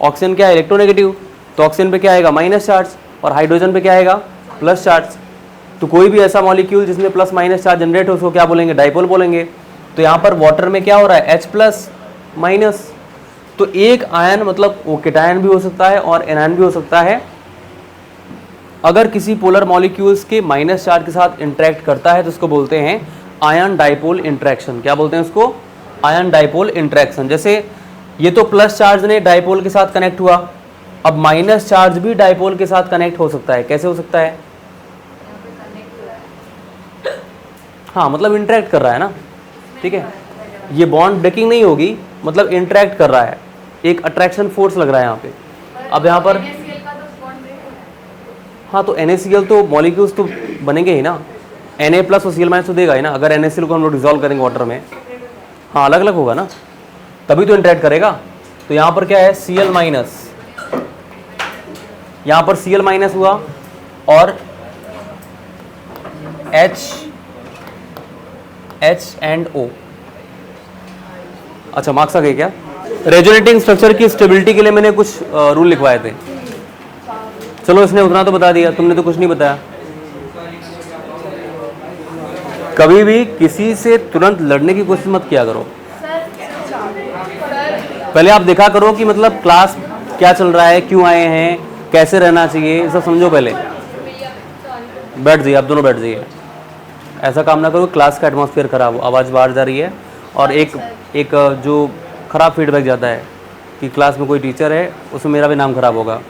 ऑक्सीजन क्या है, इलेक्ट्रोनेगेटिव, तो ऑक्सीजन पे क्या आएगा, माइनस चार्ज, और हाइड्रोजन पे क्या आएगा, प्लस चार्ज। तो कोई भी ऐसा मॉलिक्यूल जिसमें प्लस माइनस चार्ज जनरेट हो उसको क्या बोलेंगे, डाइपोल बोलेंगे। तो यहाँ पर वाटर में क्या हो रहा है, H+- तो एक आयन मतलब वो केटायन भी हो सकता है और एनायन भी हो सकता है। अगर किसी पोलर मॉलिक्यूल्स के माइनस चार्ज के साथ इंटरेक्ट करता है तो उसको बोलते हैं आयन डाइपोल इंटरेक्शन। क्या बोलते हैं उसको, आयन डाइपोल इंटरेक्शन। जैसे ये तो प्लस चार्ज ने डाइपोल के साथ कनेक्ट हुआ, अब माइनस चार्ज भी डाइपोल के साथ कनेक्ट हो सकता है। कैसे हो सकता है, हाँ मतलब इंटरेक्ट कर रहा है ना, ठीक है। ये बॉन्ड ब्रेकिंग नहीं होगी, मतलब इंटरेक्ट कर रहा है, एक अट्रैक्शन फोर्स लग रहा है यहाँ पे। अब यहाँ पर NaCl का तो बॉन्ड ब्रेक हो रहा है। हाँ, तो NaCl तो मॉलिक्यूल्स तो बनेंगे ही ना, Na+ और Cl- तो देगा ही ना। अगर NaCl को हम लोग डिजोल्व करेंगे वाटर में, हाँ अलग अलग होगा ना, तभी तो इंटरेक्ट करेगा। तो यहाँ पर क्या है, Cl-, यहाँ पर Cl- हुआ और H&O। अच्छा मार्क्स आ गए क्या। रेजोनेटिंग स्ट्रक्चर की स्टेबिलिटी के लिए मैंने कुछ रूल लिखवाए थे, चलो इसने उतना तो बता दिया, तुमने तो कुछ नहीं बताया। कभी भी किसी से तुरंत लड़ने की कोशिश मत किया करो। पहले आप देखा करो कि मतलब क्लास क्या चल रहा है, क्यों आए हैं, कैसे रहना चाहिए, ये सब समझो पहले। बैठ जाइए, आप दोनों बैठ जाइए। ऐसा काम ना करो क्लास का एटमॉस्फेयर खराब हो, आवाज़ बाहर जा रही है। और एक जो ख़राब फीडबैक जाता है कि क्लास में कोई टीचर है, उसमें मेरा भी नाम ख़राब होगा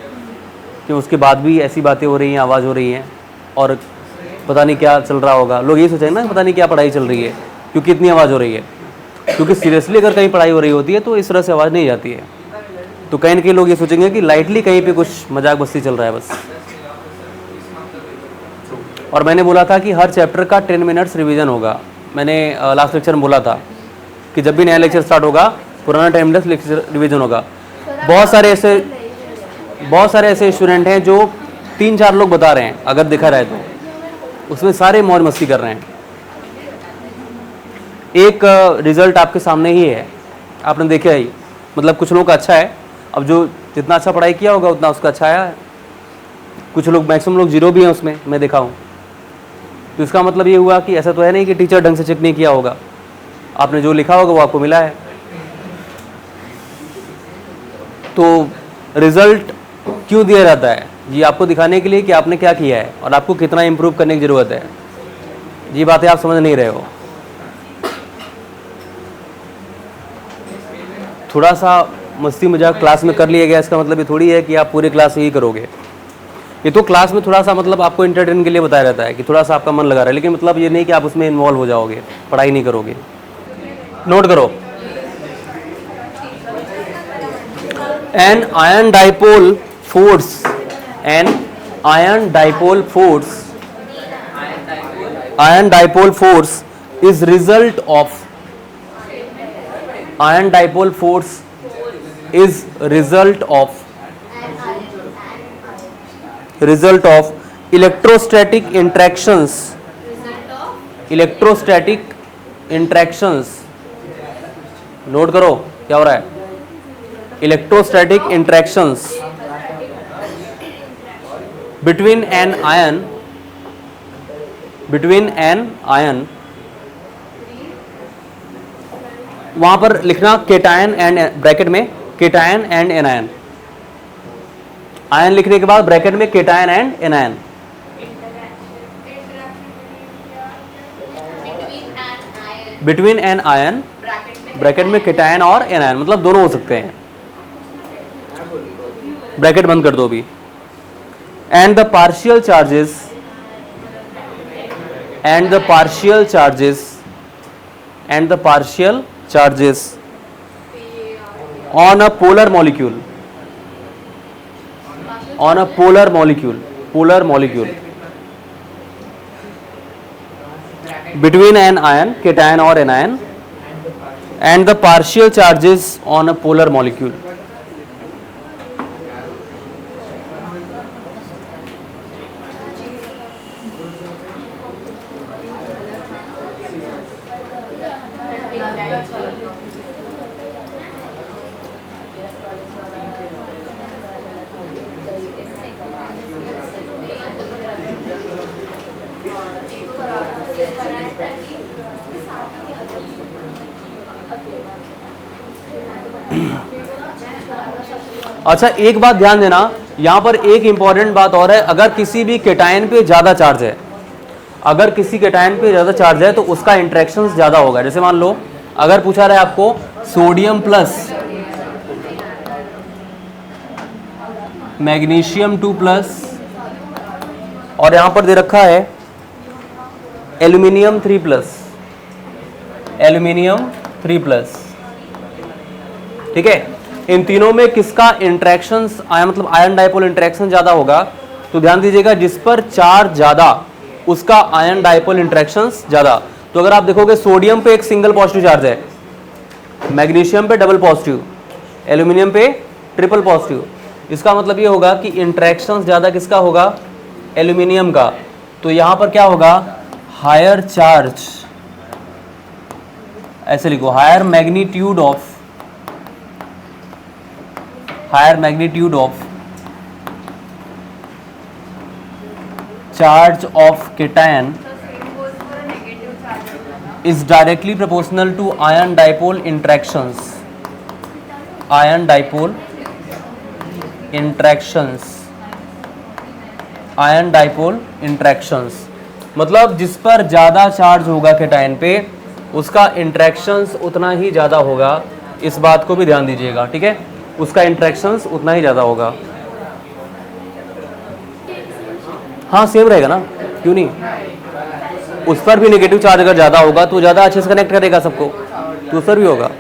कि उसके बाद भी ऐसी बातें हो रही हैं, आवाज़ हो रही हैं और पता नहीं क्या चल रहा होगा। लोग ये सोचेंगे ना पता नहीं क्या पढ़ाई चल रही है क्योंकि इतनी आवाज़ हो रही है। क्योंकि सीरियसली अगर कहीं पढ़ाई हो रही होती है तो इस तरह से आवाज़ नहीं जाती है। तो कहीं ना कहीं लोग ये सोचेंगे कि लाइटली कहीं पे कुछ मजाक मस्ती चल रहा है बस। और मैंने बोला था कि हर चैप्टर का 10 मिनट्स रिवीजन होगा। मैंने लास्ट लेक्चर में बोला था कि जब भी नया लेक्चर स्टार्ट होगा पुराना 10 मिनट्स लेक्चर रिवीजन होगा। बहुत सारे ऐसे स्टूडेंट हैं जो 3-4 लोग बता रहे हैं, अगर देखा जाए तो उसमें सारे मौज मस्ती कर रहे हैं। एक रिजल्ट आपके सामने ही है, आपने देखा ही, मतलब कुछ लोगों का अच्छा है। अब जो जितना अच्छा पढ़ाई किया होगा उतना उसका अच्छा आया है। कुछ लोग, मैक्सिमम लोग 0 भी हैं उसमें, मैं देखा हूँ। तो इसका मतलब ये हुआ कि ऐसा तो है नहीं कि टीचर ढंग से चेक नहीं किया होगा, आपने जो लिखा होगा वो आपको मिला है। तो रिजल्ट क्यों दिया जाता है, ये आपको दिखाने के लिए कि आपने क्या किया है और आपको कितना इम्प्रूव करने की ज़रूरत है। ये बातें आप समझ नहीं रहे हो। थोड़ा सा मस्ती मजाक क्लास में कर लिया गया, इसका मतलब ये थोड़ी है कि आप पूरी क्लास यही करोगे। ये तो क्लास में थोड़ा सा मतलब आपको एंटरटेन के लिए बताया जाता है कि थोड़ा सा आपका मन लगा रहा है, लेकिन मतलब ये नहीं कि आप उसमें इन्वॉल्व हो जाओगे, पढ़ाई नहीं करोगे। नोट करो, an ion dipole force, an ion dipole force, ion dipole force is result of, ion dipole force is result of electrostatic interactions, electrostatic interactions। Note करो क्या हो रहा है, electrostatic interactions between an ion, वहां पर लिखना cation and, bracket में cation and anion, ion लिखने के बाद ब्रैकेट में cation and anion. Between an ion, bracket में केटायन और एनायन, मतलब दोनों हो सकते हैं। ब्रैकेट बंद कर दो अभी। And the partial charges, and the partial charges, and the partial charges on a polar molecule, on a polar molecule, polar molecule between an ion, cation or anion, and the partial charges on a polar molecule. अच्छा, एक बात ध्यान देना, यहां पर एक important बात और है। अगर किसी भी केटायन पे ज्यादा चार्ज है, अगर किसी केटायन पे ज्यादा चार्ज है तो उसका इंटरेक्शन ज्यादा होगा। जैसे मान लो अगर पूछा रहा है आपको सोडियम प्लस मैग्नीशियम 2 प्लस, और यहां पर दे रखा है एल्यूमिनियम 3 प्लस, एल्यूमिनियम 3 प्लस, ठीक है, इन तीनों में किसका इंटरेक्शंस मतलब आयन डाइपोल इंटरेक्शन ज्यादा होगा? तो ध्यान दीजिएगा, जिस पर चार्ज ज्यादा उसका आयन डाइपोल इंटरेक्शंस ज्यादा। तो अगर आप देखोगे सोडियम पे एक सिंगल पॉजिटिव चार्ज है, मैग्नीशियम पे डबल पॉजिटिव, एल्यूमिनियम पे ट्रिपल पॉजिटिव, इसका मतलब ये होगा कि इंटरेक्शंस ज्यादा किसका होगा? एल्यूमिनियम का। तो यहां पर क्या होगा? हायर चार्ज, ऐसे लिखो, higher magnitude of, higher magnitude of charge of cation is directly proportional to ion dipole interactions, ion dipole interactions, ion dipole interactions, मतलब जिस पर ज़्यादा चार्ज होगा केटायन पे उसका इंट्रैक्शंस उतना ही ज़्यादा होगा। इस बात को भी ध्यान दीजिएगा, ठीक है, उसका इंट्रैक्शंस उतना ही ज़्यादा होगा। हाँ सेम रहेगा ना, क्यों नहीं? उस पर भी नेगेटिव चार्ज अगर ज़्यादा होगा तो ज़्यादा अच्छे से कनेक्ट करेगा सबको, तो उस पर भी होगा।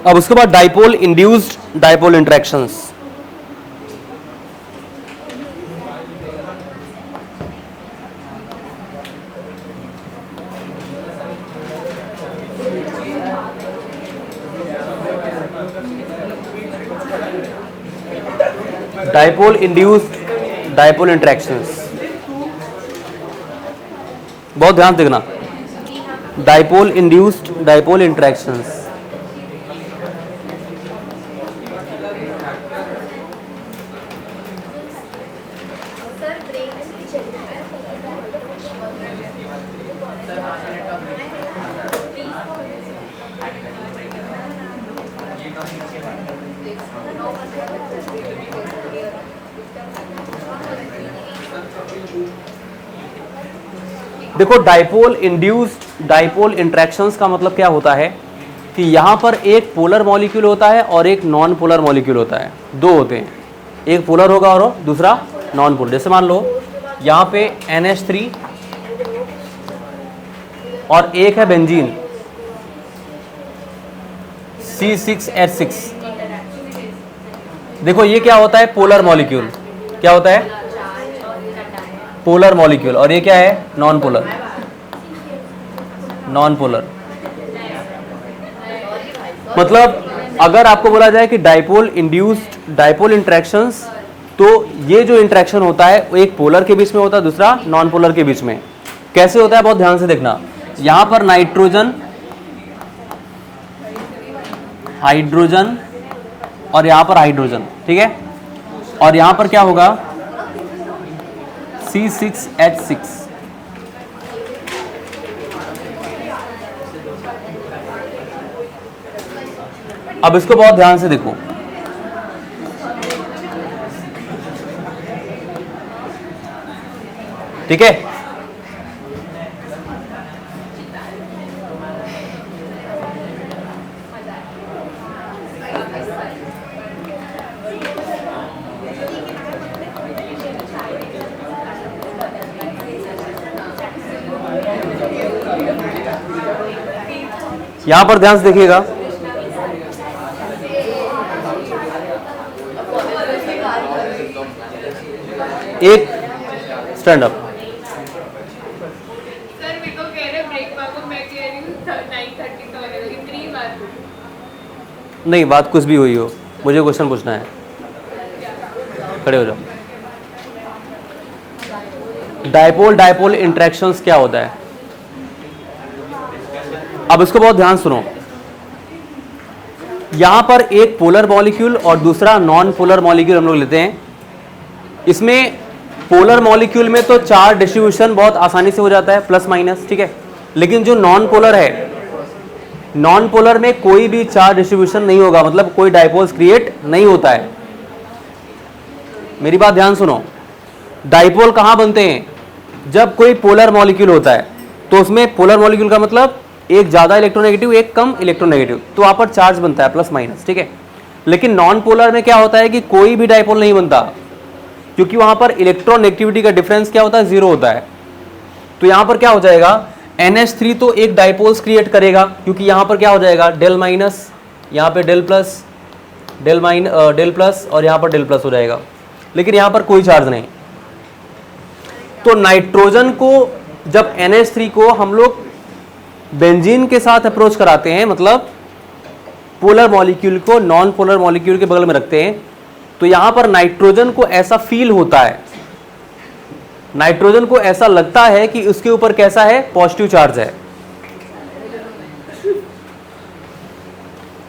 अब उसके बाद dipole induced dipole interactions. Dipole induced dipole interactions, बहुत ध्यान से देखना, डाइपोल इंड्यूस्ड डाइपोल इंटरेक्शंस। देखो, डाइपोल इंड्यूस्ड डाइपोल इंटरेक्शंस का मतलब क्या होता है कि यहां पर एक पोलर मॉलिक्यूल होता है और एक नॉन पोलर मॉलिक्यूल होता है, दो होते हैं, एक पोलर होगा और दूसरा नॉन पोलर। जैसे मान लो यहां पे NH3 और एक है बेंजीन C6H6। देखो ये क्या होता है? Polar molecule. क्या होता है? Polar molecule. और ये क्या है? Non polar, non polar. मतलब अगर आपको बोला जाए कि डाइपोल इंड्यूस्ड डाइपोल इंटरेक्शंस, तो ये जो इंटरेक्शन होता है वो एक पोलर के बीच में होता है, दूसरा नॉन पोलर के बीच में। कैसे होता है? बहुत ध्यान से देखना, यहां पर नाइट्रोजन हाइड्रोजन और यहाँ पर हाइड्रोजन, ठीक है, और यहाँ पर क्या होगा C6H6। अब इसको बहुत ध्यान से देखो, ठीक है। यहां पर ध्यान से देखिएगा, एक स्टैंड अप। सर मेरे को कह रहे ब्रेक मांगो, मैं कह रही हूँ 9:30 तो होने लगी 3 बार। नहीं, बात कुछ भी हुई हो, मुझे क्वेश्चन पूछना है। खड़े हो जाओ। डायपोल डायपोल इंटरेक्शंस क्या होता है? अब इसको बहुत ध्यान सुनो। यहां पर एक पोलर मॉलिक्यूल और दूसरा नॉन पोलर मॉलिक्यूल हम लोग लेते हैं। इसमें पोलर मॉलिक्यूल में तो चार्ज डिस्ट्रीब्यूशन बहुत आसानी से हो जाता है, प्लस माइनस, ठीक है। लेकिन जो नॉन पोलर है, नॉन पोलर में कोई भी चार्ज डिस्ट्रीब्यूशन नहीं होगा, मतलब कोई डायपोल्स क्रिएट नहीं होता है। मेरी बात ध्यान सुनो। डायपोल कहां बनते हैं? जब कोई पोलर मॉलिक्यूल होता है तो उसमें पोलर मॉलिक्यूल का मतलब एक ज्यादा इलेक्ट्रोनेगेटिव, एक कम इलेक्ट्रोनेगेटिव, तो वहां पर चार्ज बनता है, प्लस माइनस, ठीक है। लेकिन नॉन पोलर में क्या होता है कि कोई भी डायपोल नहीं बनता, क्योंकि वहां पर इलेक्ट्रोनेगेटिविटी का डिफरेंस क्या होता है? 0 होता है। तो यहां पर क्या हो जाएगा? NH3 तो एक डायपोल्स क्रिएट करेगा, क्योंकि यहां पर क्या हो जाएगा? डेल माइनस, यहां पे डेल प्लस, डेल प्लस और यहां पर डेल प्लस हो जाएगा। लेकिन यहां पर कोई चार्ज नहीं। तो नाइट्रोजन को जब NH3 को हम लोग बेंजीन के साथ अप्रोच कराते हैं, मतलब पोलर मॉलिक्यूल को नॉन पोलर मॉलिक्यूल के बगल में रखते हैं, तो यहां पर नाइट्रोजन को ऐसा फील होता है, नाइट्रोजन को ऐसा लगता है कि उसके ऊपर कैसा है? पॉजिटिव चार्ज है।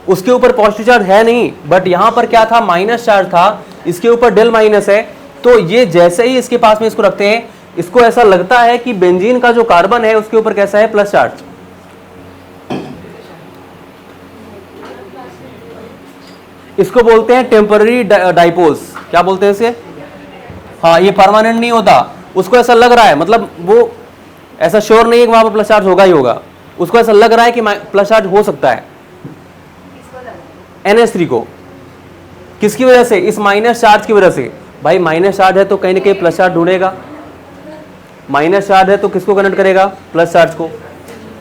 उसके ऊपर पॉजिटिव चार्ज है नहीं, बट यहां पर क्या था? माइनस चार्ज था। इसके ऊपर डेल माइनस है। तो ये जैसे ही इसके पास में इसको रखते हैं, इसको ऐसा लगता है कि बेंजीन का जो कार्बन है उसके ऊपर कैसा है? Plus charge. इसको बोलते हैं टेम्पररी डाइपोल्स। क्या बोलते हैं इसे? हाँ, ये परमानेंट नहीं होता। उसको ऐसा लग रहा है, मतलब वो ऐसा श्योर नहीं है कि वहां पर प्लस चार्ज होगा ही होगा, उसको ऐसा लग रहा है कि प्लस चार्ज हो सकता है। NH3 को किसकी वजह से? इस माइनस चार्ज की वजह से। भाई माइनस चार्ज है तो कहीं ना कहीं प्लस चार्ज ढूंढेगा, माइनस चार्ज है तो किसको कनेक्ट करेगा? प्लस चार्ज को।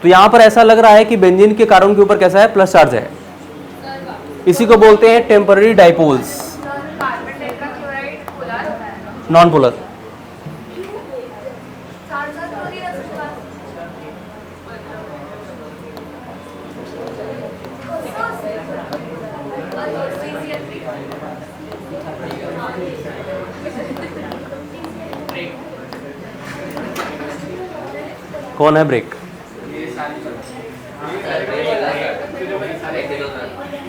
तो यहां पर ऐसा लग रहा है कि बेंजीन के कार्बन के ऊपर कैसा है? प्लस चार्ज है। इसी को बोलते हैं temporary dipoles, carbon tetrachloride polar होता है, नॉन पोलर। कौन है ब्रेक?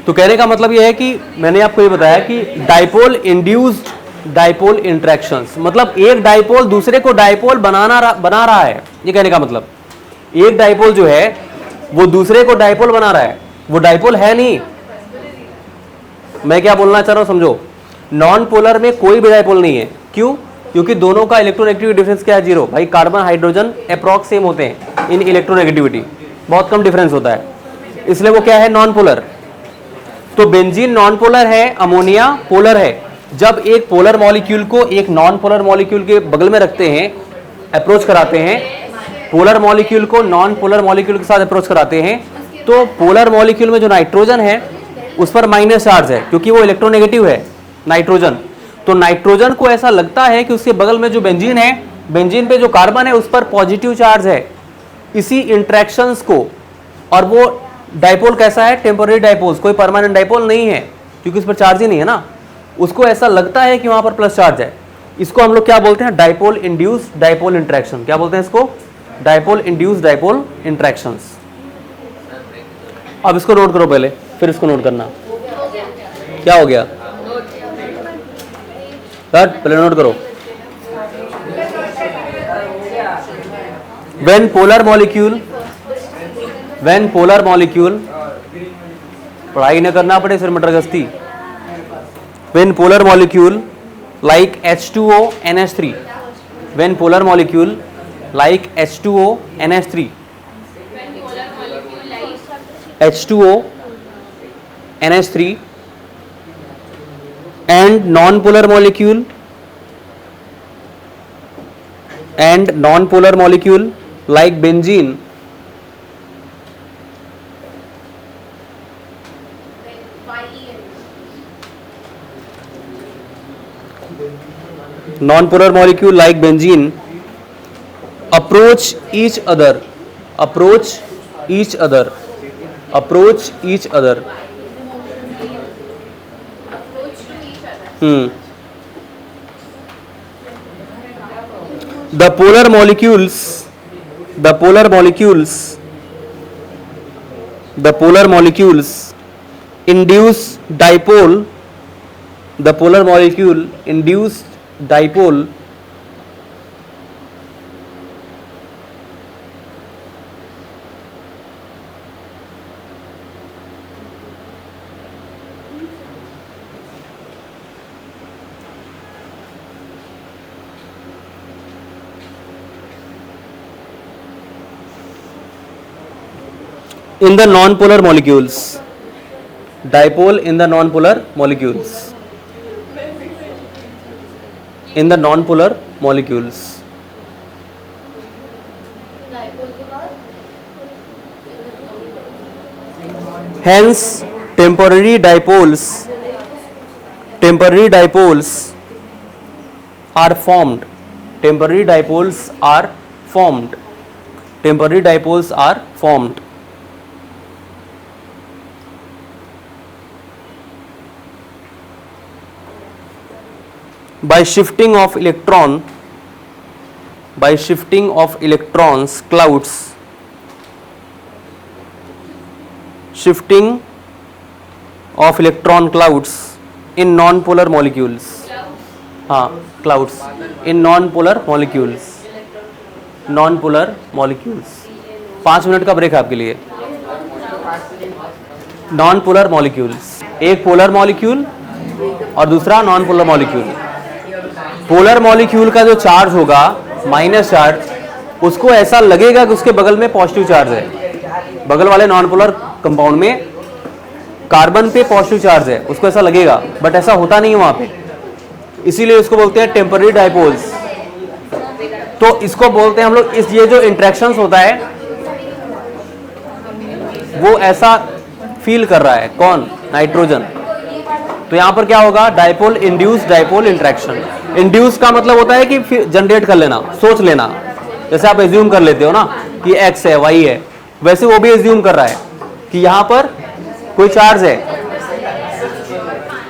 तो कहने का मतलब यह है कि मैंने आपको ये बताया कि डाइपोल इंड्यूस्ड डाइपोल इंटरेक्शंस, मतलब एक डाइपोल दूसरे को डाइपोल बना रहा है। ये कहने का मतलब एक डाइपोल जो है वो दूसरे को डाइपोल बना रहा है, वो डाइपोल है नहीं। मैं क्या बोलना चाह रहा हूं समझो। नॉन पोलर में कोई भी डाइपोल नहीं है। क्यों? क्योंकि दोनों का इलेक्ट्रोनेगेटिविटी डिफरेंस क्या है? 0। भाई कार्बन हाइड्रोजन अप्रॉक्स सेम होते हैं इन इलेक्ट्रोनेगेटिविटी, बहुत कम डिफरेंस होता है, इसलिए वो क्या है? Non polar. तो बेंजीन नॉन पोलर है, अमोनिया पोलर है। जब एक पोलर मॉलिक्यूल को एक नॉन पोलर मॉलिक्यूल के बगल में रखते हैं, अप्रोच कराते हैं, पोलर मॉलिक्यूल को नॉन पोलर मॉलिक्यूल के साथ अप्रोच कराते हैं, तो पोलर मॉलिक्यूल में जो नाइट्रोजन है उस पर माइनस चार्ज है, क्योंकि वो इलेक्ट्रोनेगेटिव है नाइट्रोजन। तो नाइट्रोजन को ऐसा लगता है कि उसके बगल में जो बेंजीन है, बेंजीन पे जो कार्बन है उस पर पॉजिटिव चार्ज है। इसी इंट्रैक्शंस को, और वो डाइपोल कैसा है? टेम्पररी डाइपोल्स, कोई परमानेंट डाइपोल नहीं है, क्योंकि उस पर चार्ज ही नहीं है ना। उसको ऐसा लगता है कि वहां पर प्लस चार्ज है। इसको हम लोग क्या बोलते हैं? Dipole induced dipole interaction. क्या बोलते हैं इसको? Dipole induced dipole interactions. अब इसको नोट करो पहले, फिर इसको नोट करना। क्या हो गया? कट, पहले नोट करो। when polar molecule, पढ़ाई न करना पड़े सिर मटर गस्ती। when polar molecule like H2O NH3, when polar molecule like H2O NH3, H2O NH3 and non-polar molecule like benzene, non-polar molecule like benzene approach each other, the polar molecules induce dipole, the polar molecule induced dipole in the non-polar molecules, dipole in the non-polar molecules, in the non-polar molecules, hence temporary dipoles are formed, temporary dipoles are formed by shifting of electrons clouds, shifting of electron clouds in non-polar molecules, clouds in non-polar molecules 5 minute का break है आपके लिए। Non polar molecules, एक polar molecule और दूसरा non polar molecule. Polar molecule का जो charge होगा माइनस चार्ज, उसको ऐसा लगेगा कि उसके बगल में पॉजिटिव चार्ज है, बगल वाले नॉन पोलर कंपाउंड में कार्बन पे पॉजिटिव चार्ज है, उसको ऐसा लगेगा, बट ऐसा होता नहीं है वहां पे, इसीलिए इसको बोलते हैं टेम्पररी डाइपोल्स। तो इसको बोलते हैं हम लोग, इस ये जो इंटरेक्शंस होता है वो ऐसा फील कर रहा है, कौन? नाइट्रोजन। तो यहां पर क्या होगा? Dipole induced dipole interaction. Induce का मतलब होता है कि जनरेट कर लेना, सोच लेना, जैसे आप एज्यूम कर लेते हो ना कि एक्स है वाई है, वैसे वो भी एज्यूम कर रहा है कि यहां पर कोई चार्ज है,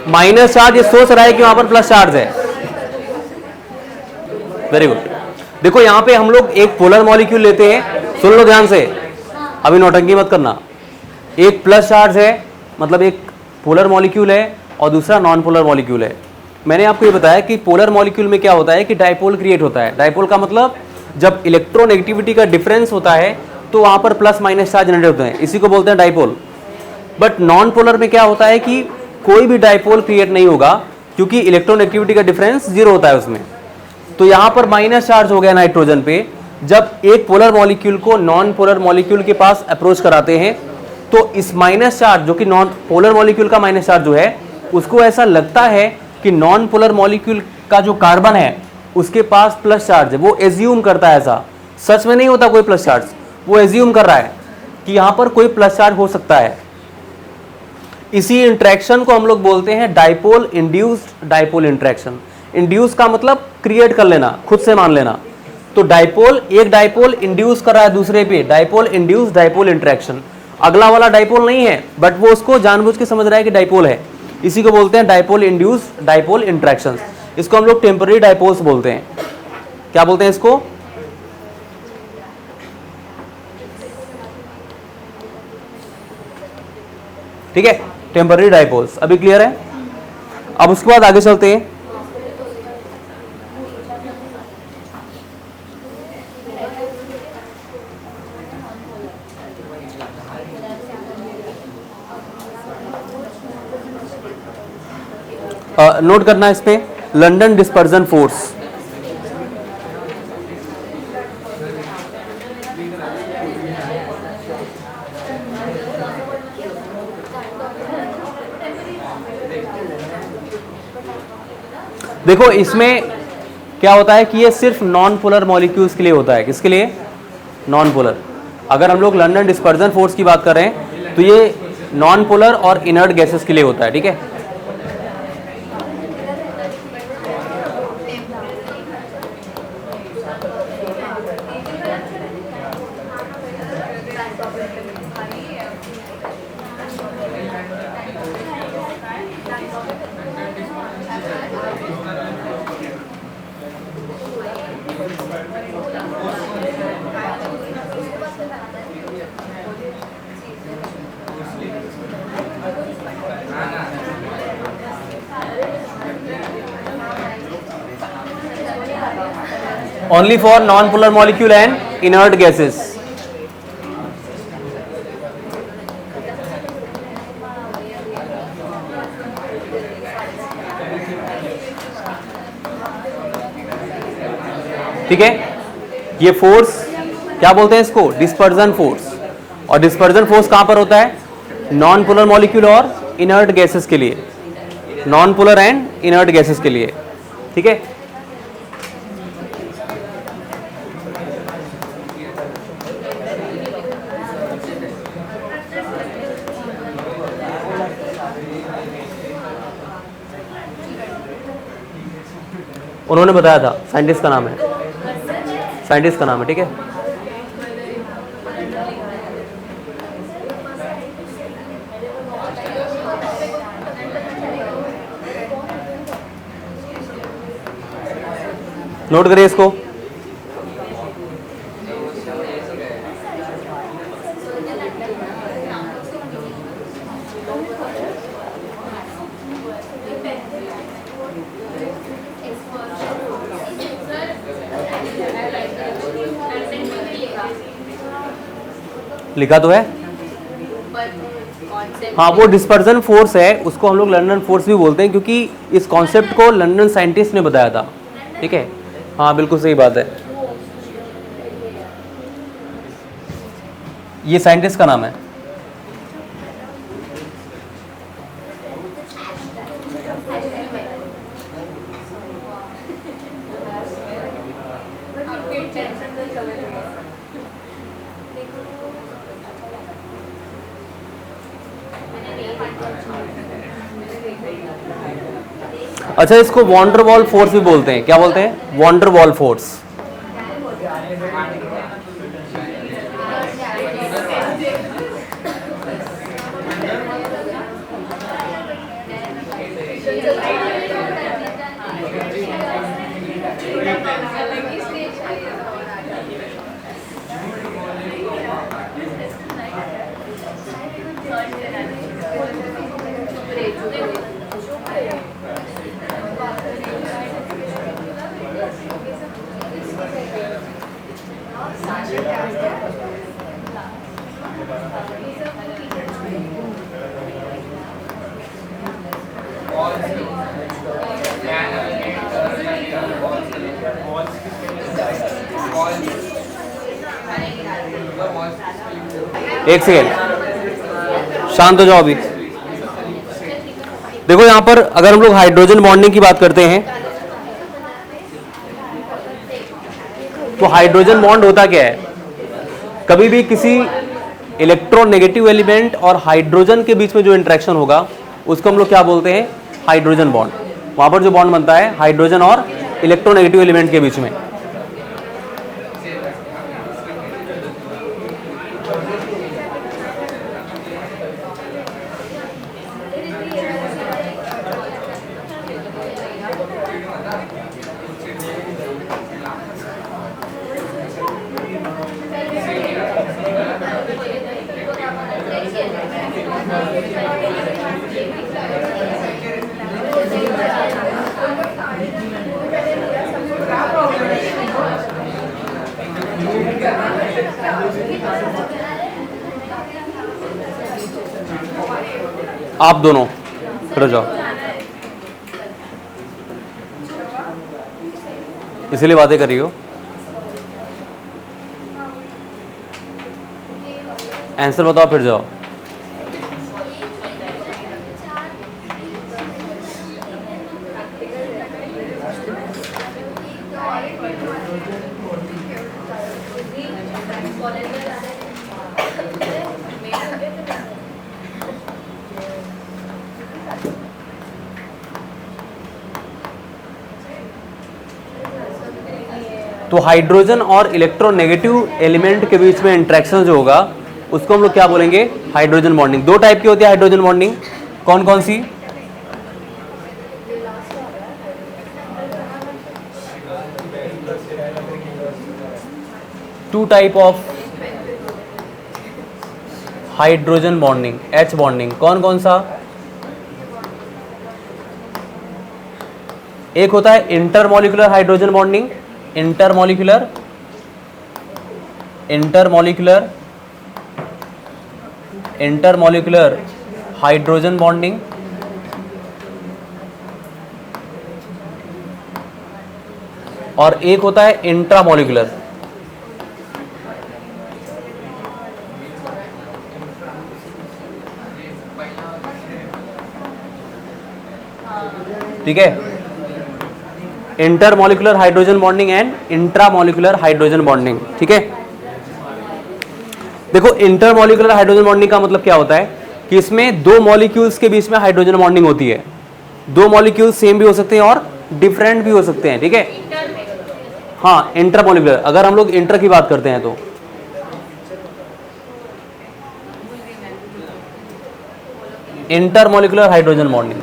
माइनस चार्ज, ये सोच रहा है कि वहां पर प्लस चार्ज है। Very good. देखो यहां पे हम लोग एक पोलर मॉलिक्यूल लेते हैं, सुन लो ध्यान से, अभी नौटंकी मत करना। एक प्लस चार्ज है, मतलब एक पोलर मॉलिक्यूल है, और दूसरा नॉन पोलर मॉलिक्यूल है। मैंने आपको ये बताया कि पोलर मॉलिक्यूल में क्या होता है कि डाइपोल क्रिएट होता है। डाइपोल का मतलब जब इलेक्ट्रोनेगेटिविटी का डिफरेंस होता है तो वहां पर प्लस माइनस चार्ज जनरेट होते हैं, इसी को बोलते हैं डाइपोल। बट नॉन पोलर में क्या होता है कि कोई भी डाइपोल क्रिएट नहीं होगा, क्योंकि इलेक्ट्रोनेगेटिविटी का डिफरेंस 0 होता है उसमें। तो यहां पर माइनस चार्ज हो गया नाइट्रोजन पे। जब एक पोलर मॉलिक्यूल को नॉन पोलर मॉलिक्यूल के पास अप्रोच कराते हैं तो इस माइनस चार्ज, जो कि नॉन पोलर मॉलिक्यूल का माइनस चार्ज जो है, उसको ऐसा लगता है कि नॉन पोलर मॉलिक्यूल का जो कार्बन है उसके पास प्लस चार्ज है। वो एज्यूम करता है, ऐसा सच में नहीं होता कोई प्लस चार्ज, वो एज्यूम कर रहा है कि यहां पर कोई प्लस चार्ज हो सकता है। इसी इंटरेक्शन को हम लोग बोलते हैं dipole induced dipole interaction. Induce का मतलब क्रिएट कर लेना, खुद से मान लेना। तो डाइपोल, एक डाइपोल इंड्यूस कर रहा है दूसरे पे, डाइपोल इंड्यूस डाइपोल इंटरेक्शन। अगला वाला डाइपोल नहीं है, बट वो उसको जानबूझ के समझ रहा है कि डाइपोल है, इसी को बोलते हैं डाइपोल इंड्यूस डाइपोल इंटरेक्शंस। इसको हम लोग टेम्पररी डाइपोल्स बोलते हैं। क्या बोलते हैं इसको? ठीक है, टेम्पररी डाइपोल्स। अभी क्लियर है? अब उसके बाद आगे चलते हैं। नोट करना इसमें लंदन डिस्पर्जन फोर्स। देखो इसमें क्या होता है कि ये सिर्फ नॉन पोलर मॉलिक्यूल्स के लिए होता है। किसके लिए? Non polar. अगर हम लोग लंदन डिस्पर्जन फोर्स की बात कर रहे हैं तो ये नॉन पोलर और इनर्ट गैसेस के लिए होता है। ठीक है, only for non-polar molecule and inert gases. ठीक है, ये फोर्स क्या बोलते हैं इसको? Dispersion force. और डिस्पर्जन फोर्स कहां पर होता है? नॉन पोलर मॉलिक्यूल और इनर्ट गैसेस के लिए, non polar and inert gases के लिए। ठीक है, उन्होंने बताया था, साइंटिस्ट का नाम है, साइंटिस्ट का नाम है। ठीक है, नोट करिए इसको। लिखा तो है, हाँ, वो डिस्पर्जन फोर्स है, उसको हम लोग लंदन फोर्स भी बोलते हैं क्योंकि इस कॉन्सेप्ट को लंदन साइंटिस्ट ने बताया था। ठीक है, हाँ बिल्कुल सही बात है, ये साइंटिस्ट का नाम है। अच्छा, इसको वॉन्डर वॉल फोर्स भी बोलते हैं। क्या बोलते हैं? Van der Waals force. एक सेकेंड, शांत हो जाओ अभी। देखो यहां पर अगर हम लोग हाइड्रोजन बॉन्डिंग की बात करते हैं तो हाइड्रोजन बॉन्ड होता क्या है? कभी भी किसी इलेक्ट्रोनेगेटिव एलिमेंट और हाइड्रोजन के बीच में जो इंटरेक्शन होगा उसको हम लोग क्या बोलते हैं? Hydrogen bond. वहां पर जो बॉन्ड बनता है हाइड्रोजन और इलेक्ट्रोनेगेटिव एलिमेंट के बीच में। आप दोनों खड़े हो जाओ, इसीलिए बातें कर रही हो। आंसर बताओ फिर जाओ। तो हाइड्रोजन और इलेक्ट्रोनेगेटिव एलिमेंट के बीच में इंटरेक्शन जो होगा उसको हम लोग क्या बोलेंगे? Hydrogen bonding. दो टाइप की होती है हाइड्रोजन बॉन्डिंग, कौन कौन सी? Two type of hydrogen bonding, H bonding, कौन कौन सा? एक होता है intermolecular hydrogen bonding, intermolecular hydrogen bonding, और एक होता है इंट्रामॉलिक्यूलर। ठीक है, intermolecular hydrogen bonding and intramolecular hydrogen bonding. ठीक है, देखो इंटरमॉलिक्यूलर हाइड्रोजन बॉन्डिंग का मतलब क्या होता है कि इसमें दो मॉलिक्यूल्स के बीच में हाइड्रोजन बॉन्डिंग होती है। दो मॉलिक्यूल्स सेम भी हो सकते हैं और डिफरेंट भी हो सकते हैं। ठीक है, हाँ इंटरमॉलिक्यूलर, अगर हम लोग इंटर की बात करते हैं तो intermolecular hydrogen bonding.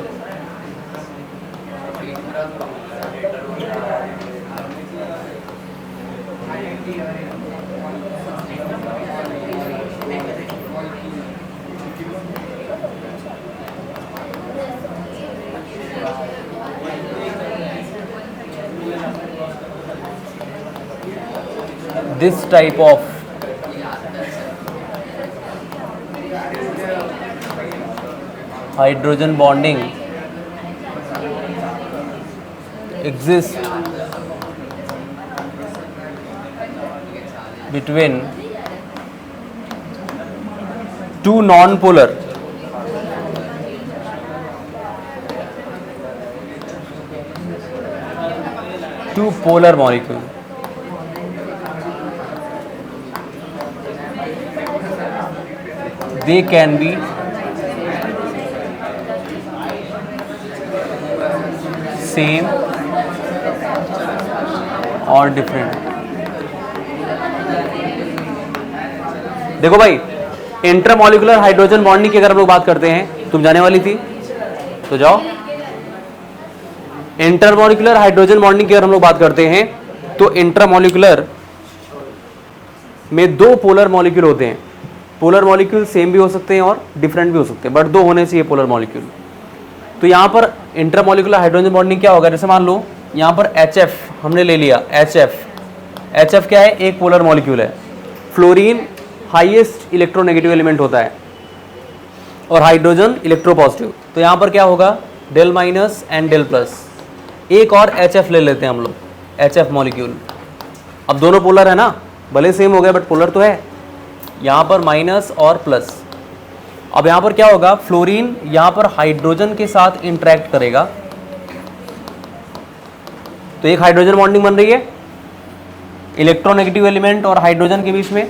This type of hydrogen bonding exists between two non-polar molecule. They can be same or different. देखो भाई, इंटरमॉलिक्यूलर हाइड्रोजन बॉन्डिंग की अगर हम लोग बात करते हैं, तुम जाने वाली थी तो जाओ। इंटरमॉलिक्यूलर हाइड्रोजन बॉन्डिंग की अगर हम लोग बात करते हैं तो इंटरमॉलिक्यूलर में दो पोलर मॉलिक्यूल होते हैं। पोलर मॉलिक्यूल सेम भी हो सकते हैं और डिफरेंट भी हो सकते हैं, बट दो होने चाहिए पोलर मॉलिक्यूल। तो यहाँ पर इंटरमॉलिक्यूलर हाइड्रोजन बॉन्डिंग क्या होगा? जैसे मान लो यहाँ पर HF हमने ले लिया, HF क्या है? एक पोलर मॉलिक्यूल है। फ्लोरीन हाईएस्ट इलेक्ट्रोनेगेटिव एलिमेंट होता है और हाइड्रोजन इलेक्ट्रोपॉजिटिव। तो यहाँ पर क्या होगा? Del minus and del plus. एक और HF ले लेते हैं हम लोग, HF मॉलिक्यूल। अब दोनों पोलर है ना, भले सेम हो गए बट पोलर तो है। यहाँ पर माइनस और प्लस। अब यहाँ पर क्या होगा? फ्लोरीन यहाँ पर हाइड्रोजन के साथ इंटरेक्ट करेगा तो एक हाइड्रोजन बॉन्डिंग बन रही है इलेक्ट्रोनेगेटिव एलिमेंट और हाइड्रोजन के बीच में।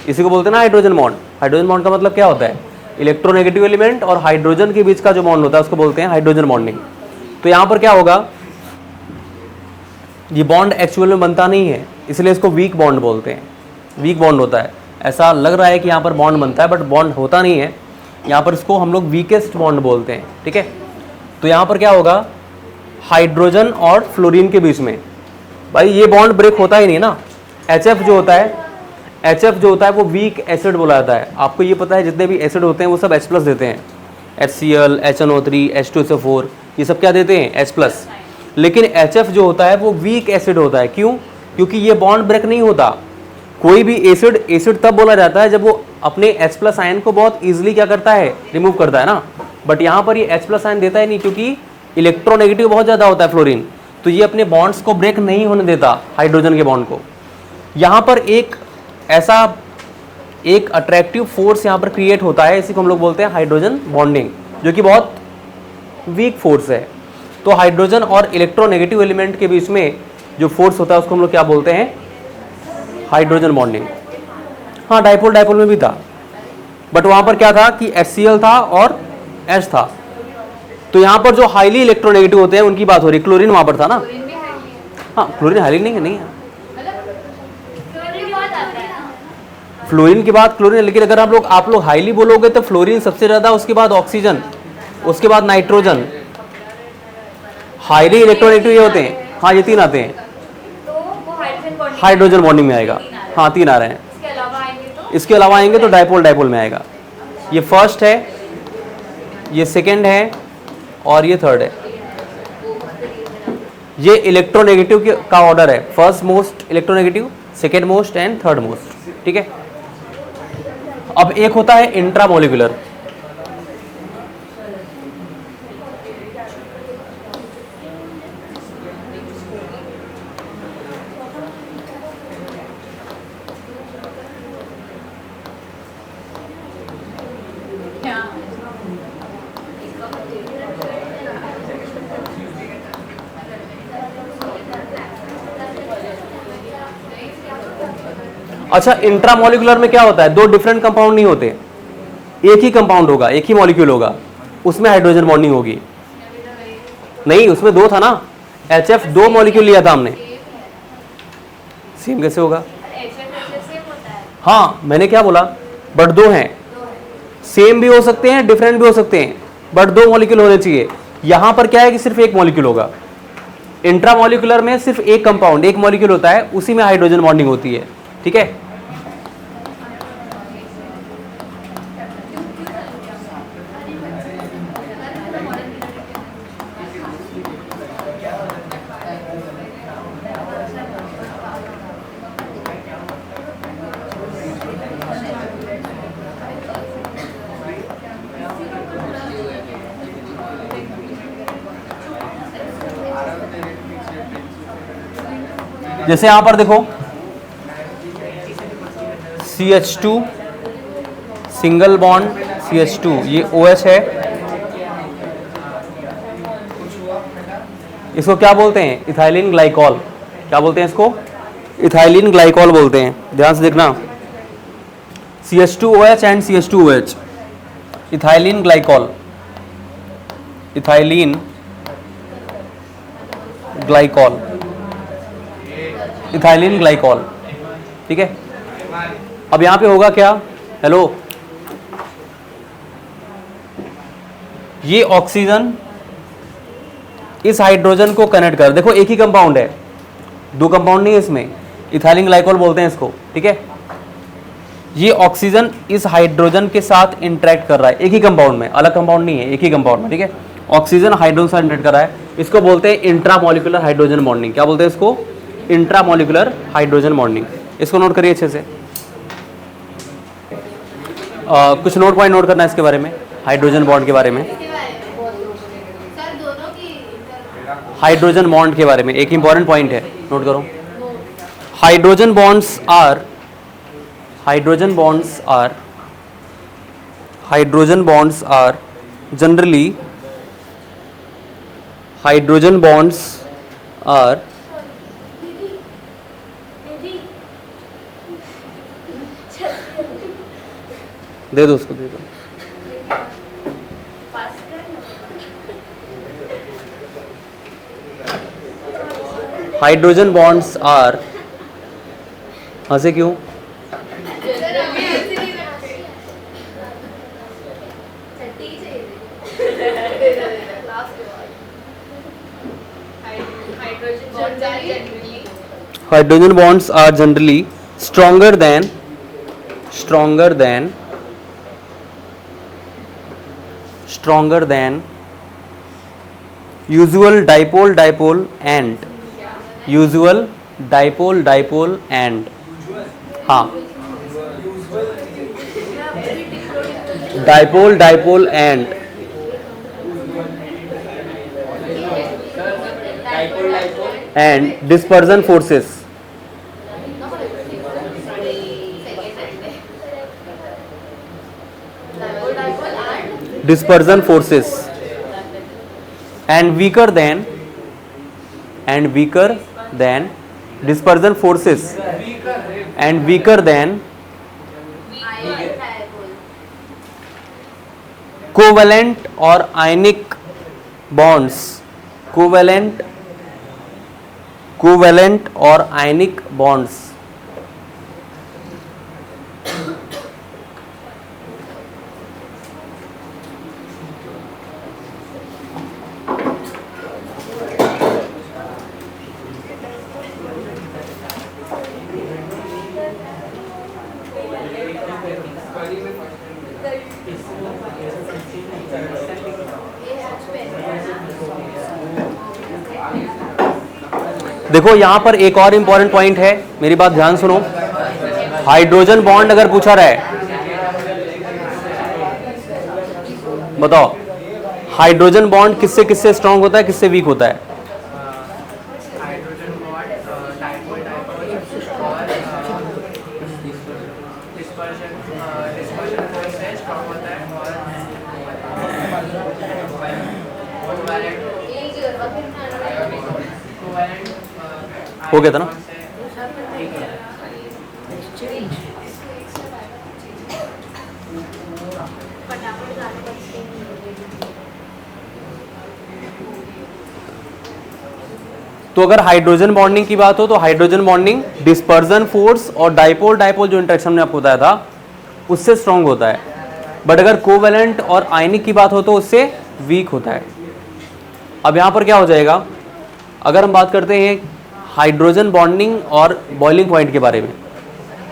इसी को बोलते हैं ना हाइड्रोजन बॉन्ड। हाइड्रोजन बॉन्ड का मतलब क्या होता है? इलेक्ट्रोनेगेटिव एलिमेंट और हाइड्रोजन के बीच का जो बॉन्ड होता है उसको बोलते हैं हाइड्रोजन बॉन्डिंग। तो यहाँ पर क्या होगा? ये बॉन्ड एक्चुअल में बनता नहीं है, इसलिए इसको वीक बॉन्ड बोलते हैं। वीक बॉन्ड होता है, ऐसा लग रहा है कि यहाँ पर बॉन्ड बनता है बट बॉन्ड होता नहीं है। यहाँ पर इसको हम लोग वीकेस्ट बॉन्ड बोलते हैं। ठीक है, तो यहाँ पर क्या होगा? हाइड्रोजन और फ्लोरीन के बीच में भाई ये बॉन्ड ब्रेक होता ही नहीं ना। HF जो होता है, HF जो होता है वो वीक एसिड बोला जाता है। आपको ये पता है जितने भी एसिड होते हैं वो सब H प्लस देते हैं, HCl, HNO3, H2SO4, ये सब क्या देते हैं? H plus. लेकिन HF जो होता है वो वीक एसिड होता है। क्यों? क्योंकि ये बॉन्ड ब्रेक नहीं होता। कोई भी एसिड तब बोला जाता है जब वो अपने H प्लस आयन को बहुत ईजिली क्या करता है? रिमूव करता है ना। बट यहाँ पर ये H प्लस आयन देता है नहीं, क्योंकि इलेक्ट्रोनेगेटिव बहुत ज़्यादा होता है फ्लोरीन, तो ये अपने बॉन्ड्स को ब्रेक नहीं होने देता हाइड्रोजन के बॉन्ड को। यहाँ पर एक ऐसा एक अट्रैक्टिव फोर्स यहाँ पर क्रिएट होता है, इसी को हम लोग बोलते हैं हाइड्रोजन बॉन्डिंग, जो कि बहुत वीक फोर्स है। तो हाइड्रोजन और इलेक्ट्रोनेगेटिव एलिमेंट के बीच में जो फोर्स होता है उसको हम लोग क्या बोलते हैं? Hydrogen bonding. हाँ, डाइपोल में भी था, बट वहाँ पर क्या था कि HCl था और H था। तो यहाँ पर जो हाईली इलेक्ट्रोनेगेटिव होते हैं उनकी बात हो रही। क्लोरीन वहाँ पर था ना। हाँ, क्लोरीन हाईली नहीं है। फ्लोरीन के बाद क्लोरीन, लेकिन अगर आप लोग हाईली बोलोगे तो फ्लोरीन सबसे ज़्यादा, उसके बाद ऑक्सीजन, उसके बाद नाइट्रोजन। हाईली इलेक्ट्रोनेगेटिव ये होते हैं। हाँ, ये 3 आते हैं, हाइड्रोजन बॉन्डिंग में आएगा। हाँ, 3 आ रहे हैं। इसके अलावा आएंगे तो डाइपोल में आएगा। ये फर्स्ट है, ये सेकेंड है और ये थर्ड है। ये इलेक्ट्रोनेगेटिव का ऑर्डर है, first most electronegative, second most and third most. ठीक है। अब एक होता है इंट्रामोलिकुलर। अच्छा, इंट्रामोलिकुलर में क्या होता है? 2 डिफरेंट कंपाउंड नहीं होते, एक ही कंपाउंड होगा, एक ही मॉलिक्यूल होगा, उसमें हाइड्रोजन बॉन्डिंग होगी। नहीं, उसमें 2 था ना। HF 2 मॉलिक्यूल लिया था हमने। सेम कैसे होगा? हाँ, मैंने क्या बोला? बट 2 हैं। सेम भी हो सकते हैं, डिफरेंट भी हो सकते हैं, बट 2 मॉलिक्यूल होने चाहिए। यहां पर क्या है कि सिर्फ एक मॉलिक्यूल होगा। इंट्रामोलिकुलर में सिर्फ एक कंपाउंड, एक मॉलिक्यूल होता है, उसी में हाइड्रोजन बॉन्डिंग होती है। ठीक है। जैसे यहां पर देखो CH2 सिंगल बॉन्ड CH2, ये OH है। इसको क्या बोलते हैं? Ethylene glycol. क्या बोलते हैं इसको? इथाइलिन ग्लाइकॉल बोलते हैं। ध्यान से देखना, CH2OH and CH2OH, ethylene glycol, ethylene glycol, ethylene glycol. ठीक है। अब यहां पे होगा क्या? हेलो, ये ऑक्सीजन इस हाइड्रोजन को कनेक्ट कर, देखो एक ही कंपाउंड है, 2 कंपाउंड नहीं है इसमें, इथाइलिन ग्लाइकॉल बोलते हैं इसको। ठीक है। ये ऑक्सीजन इस हाइड्रोजन के साथ इंटरेक्ट कर रहा है, एक ही कंपाउंड में, अलग कंपाउंड नहीं है, एक ही कंपाउंड में। ठीक है। ऑक्सीजन हाइड्रोजन साथ इंटरेक्ट कर रहा है, इसको बोलते हैं इंट्रामोलिकुलर हाइड्रोजन बॉन्डिंग। क्या बोलते हैं इसको? Intramolecular hydrogen bonding. इसको नोट करिए अच्छे से। कुछ नोट पॉइंट नोट करना है इसके बारे में, हाइड्रोजन बॉन्ड के बारे में, हाइड्रोजन बॉन्ड के बारे में एक इंपॉर्टेंट पॉइंट है, नोट करो। हाइड्रोजन बॉन्ड्स आर जनरली दे दो उसको, दे दो। हाइड्रोजन बॉन्ड्स आर, हंसे क्यों? Hydrogen bonds are generally stronger than stronger than usual dipole and हाँ dipole and dispersion forces. Dispersion forces and weaker than dispersion forces and weaker than covalent or ionic bonds. Covalent or ionic bonds. देखो यहां पर एक और important point है, मेरी बात ध्यान सुनो। हाइड्रोजन बॉन्ड अगर पूछा रहा है, बताओ हाइड्रोजन बॉन्ड किससे किससे स्ट्रांग होता है, किससे वीक होता है? हो गया था ना? तो अगर हाइड्रोजन बॉन्डिंग की बात हो तो हाइड्रोजन बॉन्डिंग डिस्पर्जन फोर्स और डाइपोल जो इंटरेक्शन में आपको बताया था उससे स्ट्रांग होता है, बट अगर कोवेलेंट और आयनिक की बात हो तो उससे वीक होता है। अब यहां पर क्या हो जाएगा, अगर हम बात करते हैं हाइड्रोजन बॉन्डिंग और बॉइलिंग पॉइंट के बारे में,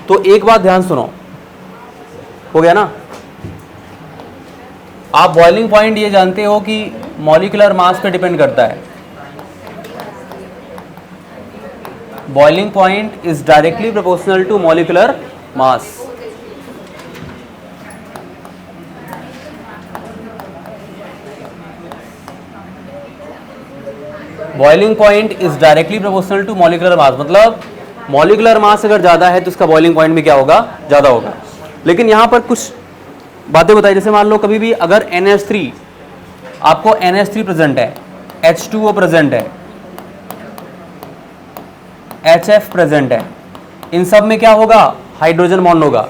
तो एक बात ध्यान सुनो, हो गया ना? आप बॉइलिंग पॉइंट ये जानते हो कि मॉलिक्यूलर मास पे डिपेंड करता है। Boiling point is directly proportional to molecular mass. Boiling point is directly proportional to molecular mass, मतलब मॉलिक्यूलर मास अगर ज्यादा है तो उसका बॉइलिंग पॉइंट भी क्या होगा, ज्यादा होगा। लेकिन यहां पर कुछ बातें बताई, जैसे मान लो कभी भी अगर NH3 आपको NH3 प्रेजेंट है, H2O प्रेजेंट है, HF प्रेजेंट है, इन सब में क्या होगा, हाइड्रोजन बॉन्ड होगा।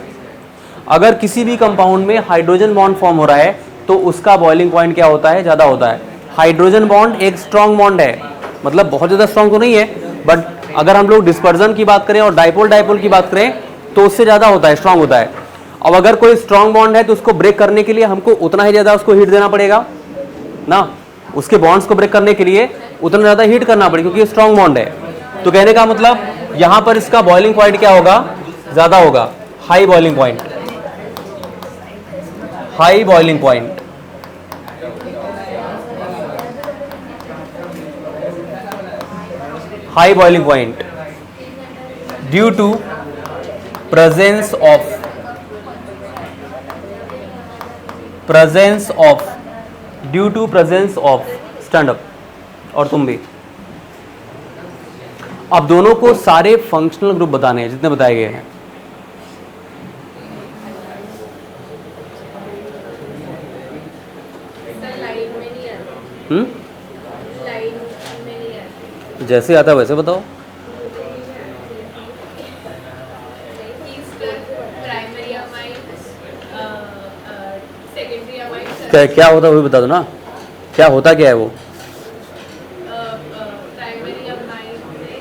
अगर किसी भी कंपाउंड में हाइड्रोजन बॉन्ड फॉर्म हो रहा है तो उसका बॉइलिंग पॉइंट क्या होता है, ज्यादा होता है। हाइड्रोजन बॉन्ड एक स्ट्रॉन्ग बॉन्ड है, मतलब बहुत ज्यादा स्ट्रॉन्ग तो नहीं है, बट अगर हम लोग डिस्पर्जन की बात करें और डाइपोल की बात करें तो उससे ज्यादा होता है, स्ट्रॉन्ग होता है। अब अगर कोई स्ट्रॉन्ग बॉन्ड है तो उसको ब्रेक करने के लिए हमको उतना ही ज्यादा उसको हीट देना पड़ेगा ना, उसके बॉन्ड्स को ब्रेक करने के लिए उतना ज्यादा हीट करना पड़ेगा क्योंकि स्ट्रॉन्ग बॉन्ड है। तो कहने का मतलब यहां पर इसका बॉइलिंग पॉइंट क्या होगा, ज्यादा होगा, high boiling point, high boiling point. High boiling point due to presence of stand up. और तुम भी, अब दोनों को सारे फंक्शनल ग्रुप बताने हैं जितने बताए गए हैं। जैसे आता है वैसे बताओ। क्या होता है वो भी बता दो ना, क्या होता क्या है वो? प्राइमरी अमाइन में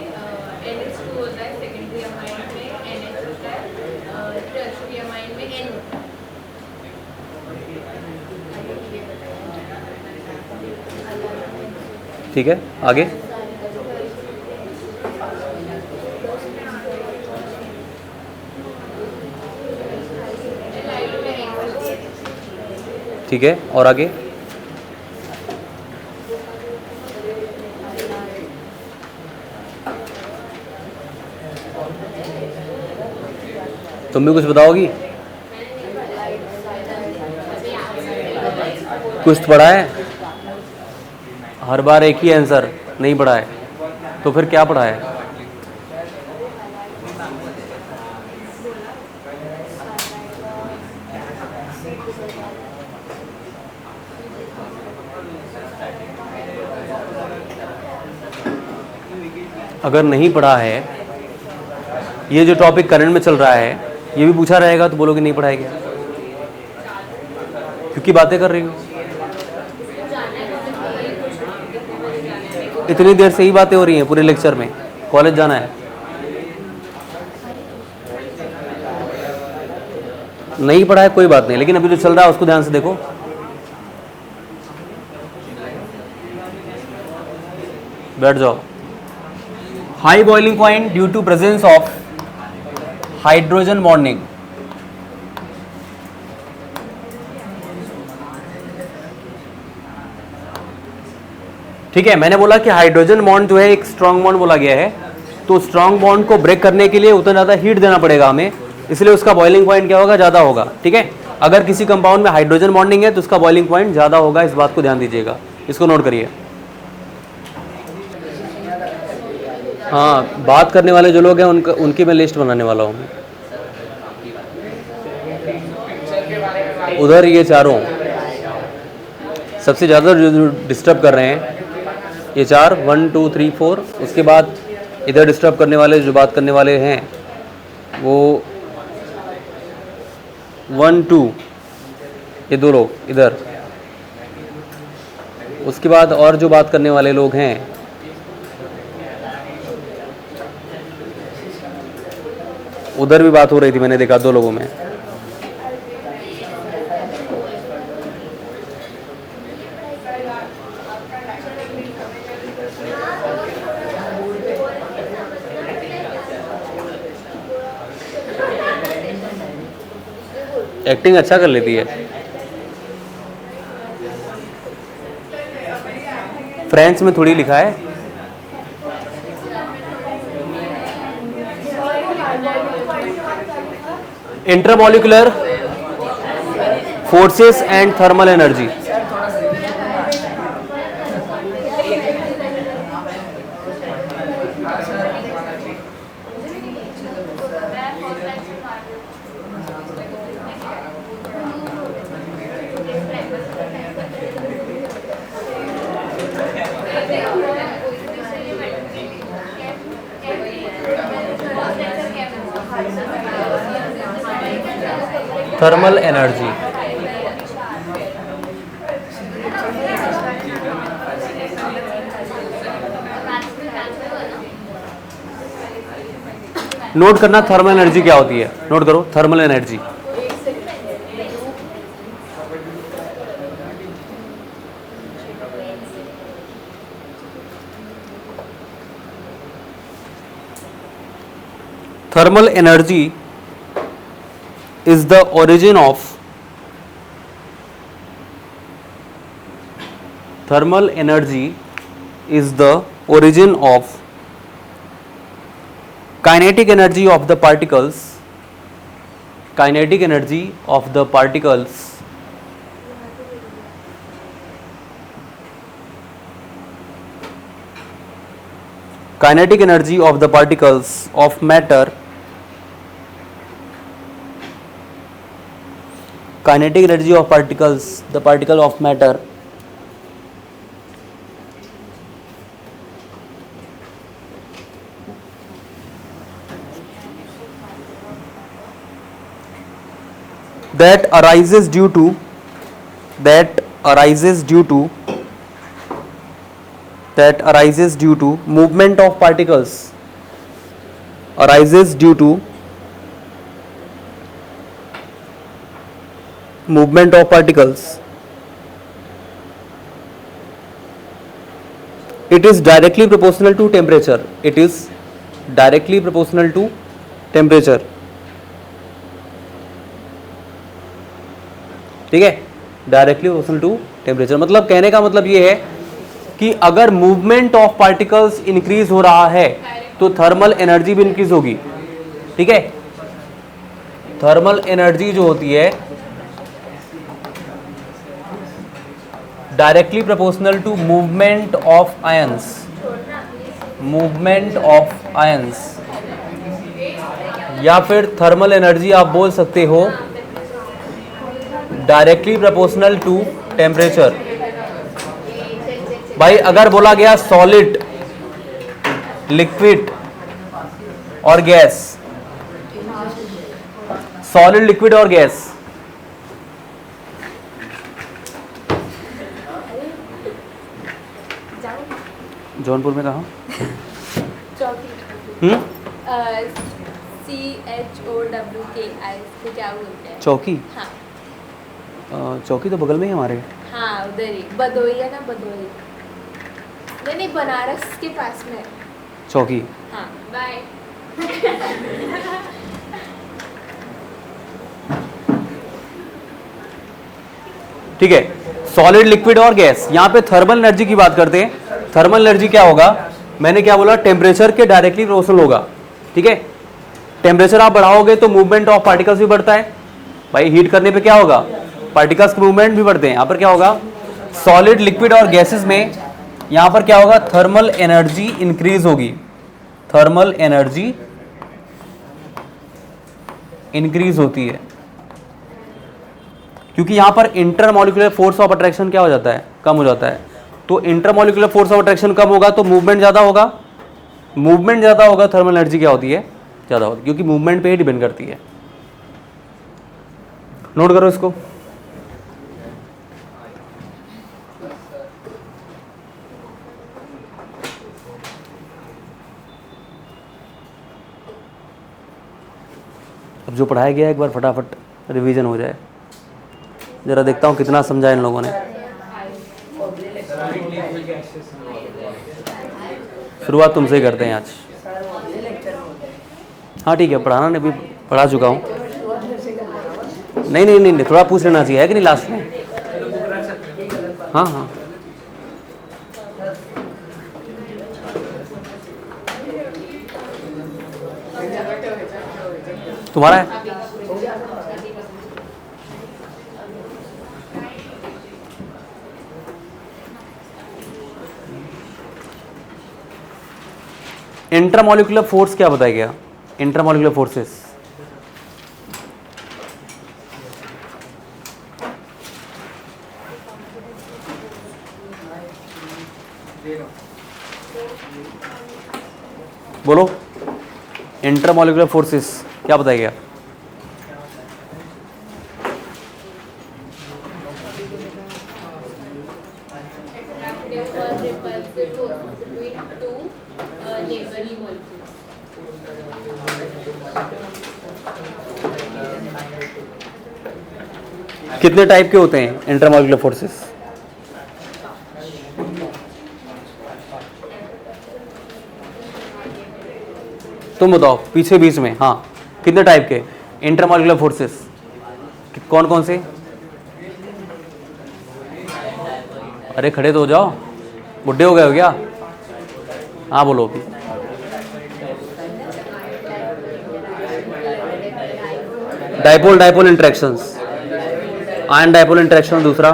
NH2 होता है, सेकेंडरी अमाइन में NH होता है, टर्शियरी अमाइन में N होता है। ठीक है, आगे। ठीक है, और आगे? तुम भी कुछ बताओगी? कुछ पढ़ा है? हर बार एक ही आंसर, नहीं पढ़ा है तो फिर क्या पढ़ा है? अगर नहीं पढ़ा है, ये जो टॉपिक करंट में चल रहा है ये भी पूछा रहेगा तो बोलोगे नहीं पढ़ाया गया, क्योंकि बातें कर रही हो। इतनी देर से ही बातें हो रही हैं पूरे लेक्चर में, कॉलेज जाना है। नहीं पढ़ा है कोई बात नहीं, लेकिन अभी जो चल रहा है उसको ध्यान से देखो। बैठ जाओ। High boiling point due to presence of hydrogen bonding. ठीक है, मैंने बोला कि हाइड्रोजन बॉन्ड जो है एक स्ट्रॉन्ग बॉन्ड बोला गया है, तो स्ट्रॉन्ग बॉन्ड को ब्रेक करने के लिए उतना ज़्यादा हीट देना पड़ेगा हमें, इसलिए उसका बॉइलिंग पॉइंट क्या होगा, ज़्यादा होगा। ठीक है, अगर किसी कंपाउंड में हाइड्रोजन बॉन्डिंग है तो उसका बॉइलिंग पॉइंट ज़्यादा होगा, इस बात को ध्यान दीजिएगा, इसको नोट करिए। हाँ, बात करने वाले जो लोग हैं उनकी मैं लिस्ट बनाने वाला हूँ। उधर ये चारों सबसे ज़्यादा जो डिस्टर्ब कर रहे हैं, ये 4 1 2 3 4, उसके बाद इधर डिस्टर्ब करने वाले जो बात करने वाले हैं वो 1 2, ये 2 लोग इधर, उसके बाद और जो बात करने वाले लोग हैं उधर भी बात हो रही थी, मैंने देखा 2 लोगों में। एक्टिंग अच्छा कर लेती है। फ्रेंच में थोड़ी लिखा है। Intermolecular forces and thermal energy. Thermal energy. Note करना थर्मल एनर्जी क्या होती है, नोट करो thermal energy. Thermal energy is the origin of thermal energy is the origin of kinetic energy of the particles, kinetic energy of the particles kinetic energy of the particles of matter, kinetic energy of particles, the particle of matter that arises due to movement of particles, arises due to movement of particles. It is directly proportional to temperature. It is directly proportional to temperature. ठीक है, directly proportional to temperature. मतलब कहने का मतलब ये है कि अगर मूवमेंट ऑफ पार्टिकल्स इंक्रीज हो रहा है तो थर्मल एनर्जी भी इंक्रीज होगी। ठीक है, थर्मल एनर्जी जो होती है directly proportional to movement of ions, movement of ions, या फिर थर्मल एनर्जी आप बोल सकते हो डायरेक्टली प्रोपोर्शनल टू टेम्परेचर। भाई अगर बोला गया सॉलिड, लिक्विड और गैस, सॉलिड, लिक्विड और गैस, जौनपुर में कहाँ? चौकी। CHOWKI को क्या बोलते हैं? चौकी? हाँ। चौकी तो बगल में ही हमारे। हाँ उधर ही, बदोई है ना, बदोई। नहीं, बनारस के पास में। चौकी। हाँ, बाय। ठीक है, सॉलिड, लिक्विड और गैस। यहाँ पे थर्मल एनर्जी की बात करते हैं। थर्मल एनर्जी क्या होगा? मैंने क्या बोला? टेम्परेचर के डायरेक्टली प्रोपोर्शनल होगा। ठीक है, टेम्परेचर आप बढ़ाओगे तो मूवमेंट ऑफ पार्टिकल्स भी बढ़ता है। भाई हीट करने पे क्या होगा? पार्टिकल्स के मूवमेंट भी बढ़ते हैं। यहाँ पर क्या होगा? सॉलिड, लिक्विड और गैसेस में यहाँ पर क्या होगा? थर्मल एनर्जी इंक्रीज होगी, थर्मल एनर्जी इंक्रीज होती है, क्योंकि यहाँ पर इंटरमॉलिक्यूलर फोर्स ऑफ अट्रैक्शन क्या हो जाता है? कम हो जाता है। तो इंटरमॉलिक्यूलर फोर्स ऑफ अट्रैक्शन कम होगा तो मूवमेंट ज़्यादा होगा, मूवमेंट ज़्यादा होगा, थर्मल एनर्जी क्या होती है? ज़्यादा होती है, क्योंकि मूवमेंट पे ही डिपेंड करती है। नोट करो इसको। अब जो पढ़ाया गया है एक बार फटाफट रिवीजन हो जाए। जरा देखता हूँ कितना समझा इन लोगों ने। शुरुआत तुमसे ही करते हैं आज। हाँ ठीक है, पढ़ाना नहीं, भी पढ़ा चुका हूँ। नहीं नहीं नहीं, थोड़ा पूछ लेना चाहिए, है कि नहीं लास्ट में? हाँ हाँ, तुम्हारा है? इंटरमॉलिक्यूलर फोर्स क्या बताया गया? इंटरमॉलिक्यूलर फोर्सेस बोलो। इंटरमॉलिक्यूलर फोर्सेस क्या बताया गया? कितने टाइप के होते हैं इंटरमॉलिक्यूलर फोर्सेस? तुम बताओ पीछे बीच में। हाँ, कितने टाइप के इंटरमॉलिक्यूलर फोर्सेस? कौन कौन से? अरे खड़े तो हो जाओ, बुढ़े हो गए हो क्या? हाँ बोलो अभी। Dipole dipole interactions, ion dipole interaction दूसरा।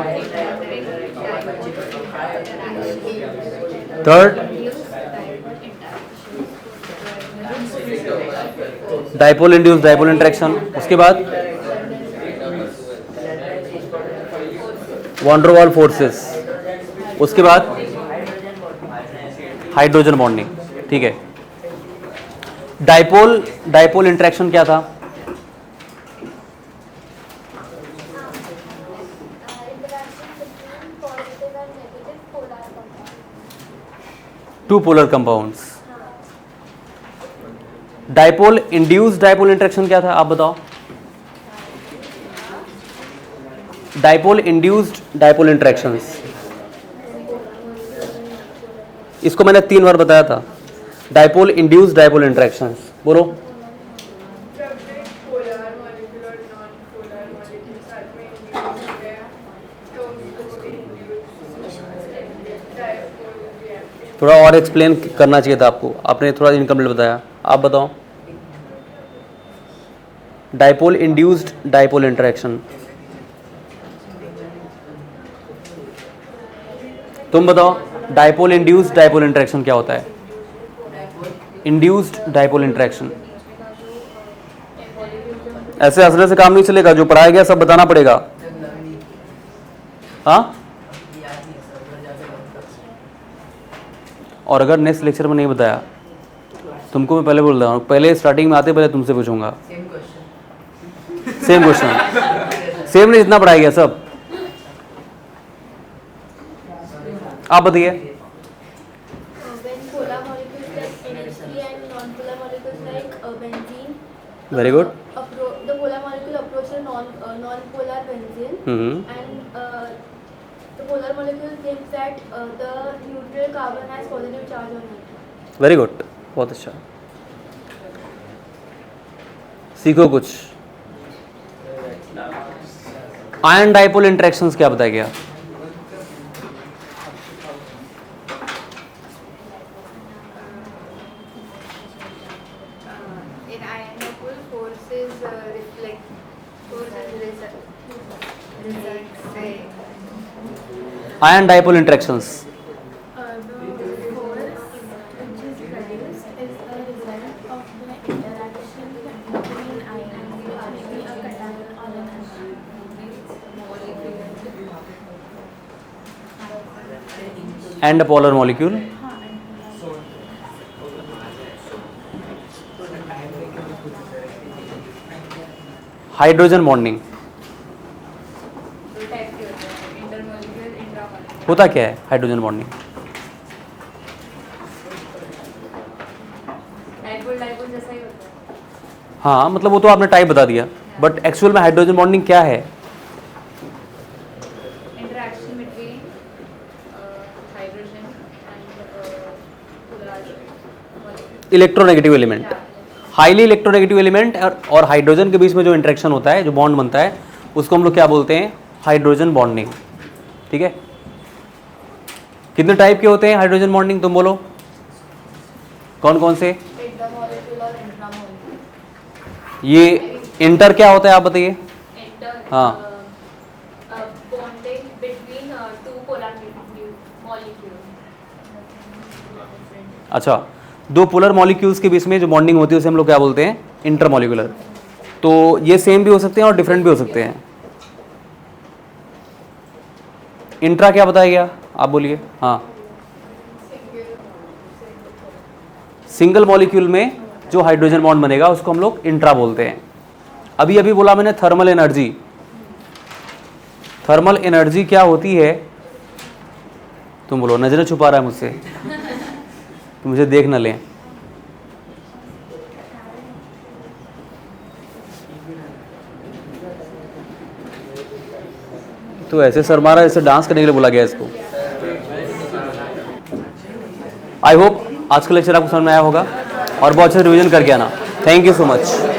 Third dipole induced dipole interaction. उसके बाद वॉन डर वाल फोर्सेस। उसके बाद हाइड्रोजन बॉन्डिंग। ठीक है, डाइपोल डाइपोल इंटरेक्शन क्या था? Two polar compounds. Dipole induced dipole interaction क्या था? आप बताओ। डाइपोल इंड्यूस्ड डाइपोल इंटरेक्शंस, इसको मैंने 3 बार बताया था। डाइपोल इंड्यूस्ड डाइपोल इंटरेक्शंस बोलो। थोड़ा और एक्सप्लेन करना चाहिए था आपको, आपने थोड़ा इनकम्प्लीट बताया। आप बताओ। डाइपोल इंड्यूस्ड डाइपोल इंटरेक्शन, तुम बताओ। डाइपोल इंड्यूस्ड डाइपोल इंटरेक्शन क्या होता है? Induced dipole interaction. ऐसे हंसने से काम नहीं चलेगा, जो पढ़ाया गया सब बताना पड़ेगा। हाँ, और अगर नेक्स्ट लेक्चर में नहीं बताया, तुमको मैं पहले बोल रहा हूँ, पहले स्टार्टिंग में आते पहले तुमसे पूछूंगा। सेम क्वेश्चन, सेम नहीं, जितना पढ़ाया गया सब। आप बताइए। When polar molecules like NH3 and non-polar molecules like benzene. Very good. The polar molecule approaches a non-polar benzene, and the polar molecule thinks that the neutral carbon has positive charge on it. Very good, बहुत अच्छा, सीखो कुछ। Ion dipole interactions क्या बताया गया? In iron dipole, forces reflect. Ion dipole interactions, The force which is produced is a result of the interaction between ions, which may be a cation or an anion. And polar molecule. Hydrogen bonding होता क्या है? Hydrogen bonding जैसा ही होता है। हाँ, मतलब वो तो आपने टाइप बता दिया, बट एक्चुअल में हाइड्रोजन बॉन्डिंग क्या है? Interaction between hydrogen and electronegative element, highly electronegative element और हाइड्रोजन के बीच में जो इंटरेक्शन होता है, जो बॉन्ड बनता है, उसको हम लोग क्या बोलते हैं? Hydrogen bonding. ठीक है, कितने टाइप के होते हैं हाइड्रोजन बॉन्डिंग, तुम बोलो कौन कौन से? इंटरमॉलिक्यूलर और इंट्रामॉलिक्यूलर। ये इंटर क्या होता है, आप बताइए। इंटर हाँ, bonding between two polar molecules. अच्छा, दो पोलर मॉलिक्यूल्स के बीच में जो बॉन्डिंग होती है उसे हम लोग क्या बोलते हैं? इंटरमॉलिक्यूलर। तो ये सेम भी हो सकते हैं और डिफरेंट भी हो सकते हैं। इंट्रा क्या बताया गया, आप बोलिए। हाँ, सिंगल मॉलिक्यूल में जो हाइड्रोजन बॉन्ड बनेगा उसको हम लोग इंट्रा बोलते हैं। अभी अभी बोला मैंने थर्मल एनर्जी। थर्मल एनर्जी क्या होती है? तुम बोलो, नजरें छुपा रहा है मुझसे, तो मुझे देख न लें। तो ऐसे सर मारा जैसे डांस करने के लिए बोला गया इसको। आई होप आज का लेक्चर आपको समझ में आया होगा और बहुत अच्छे रिवीजन करके आना। Thank you so much.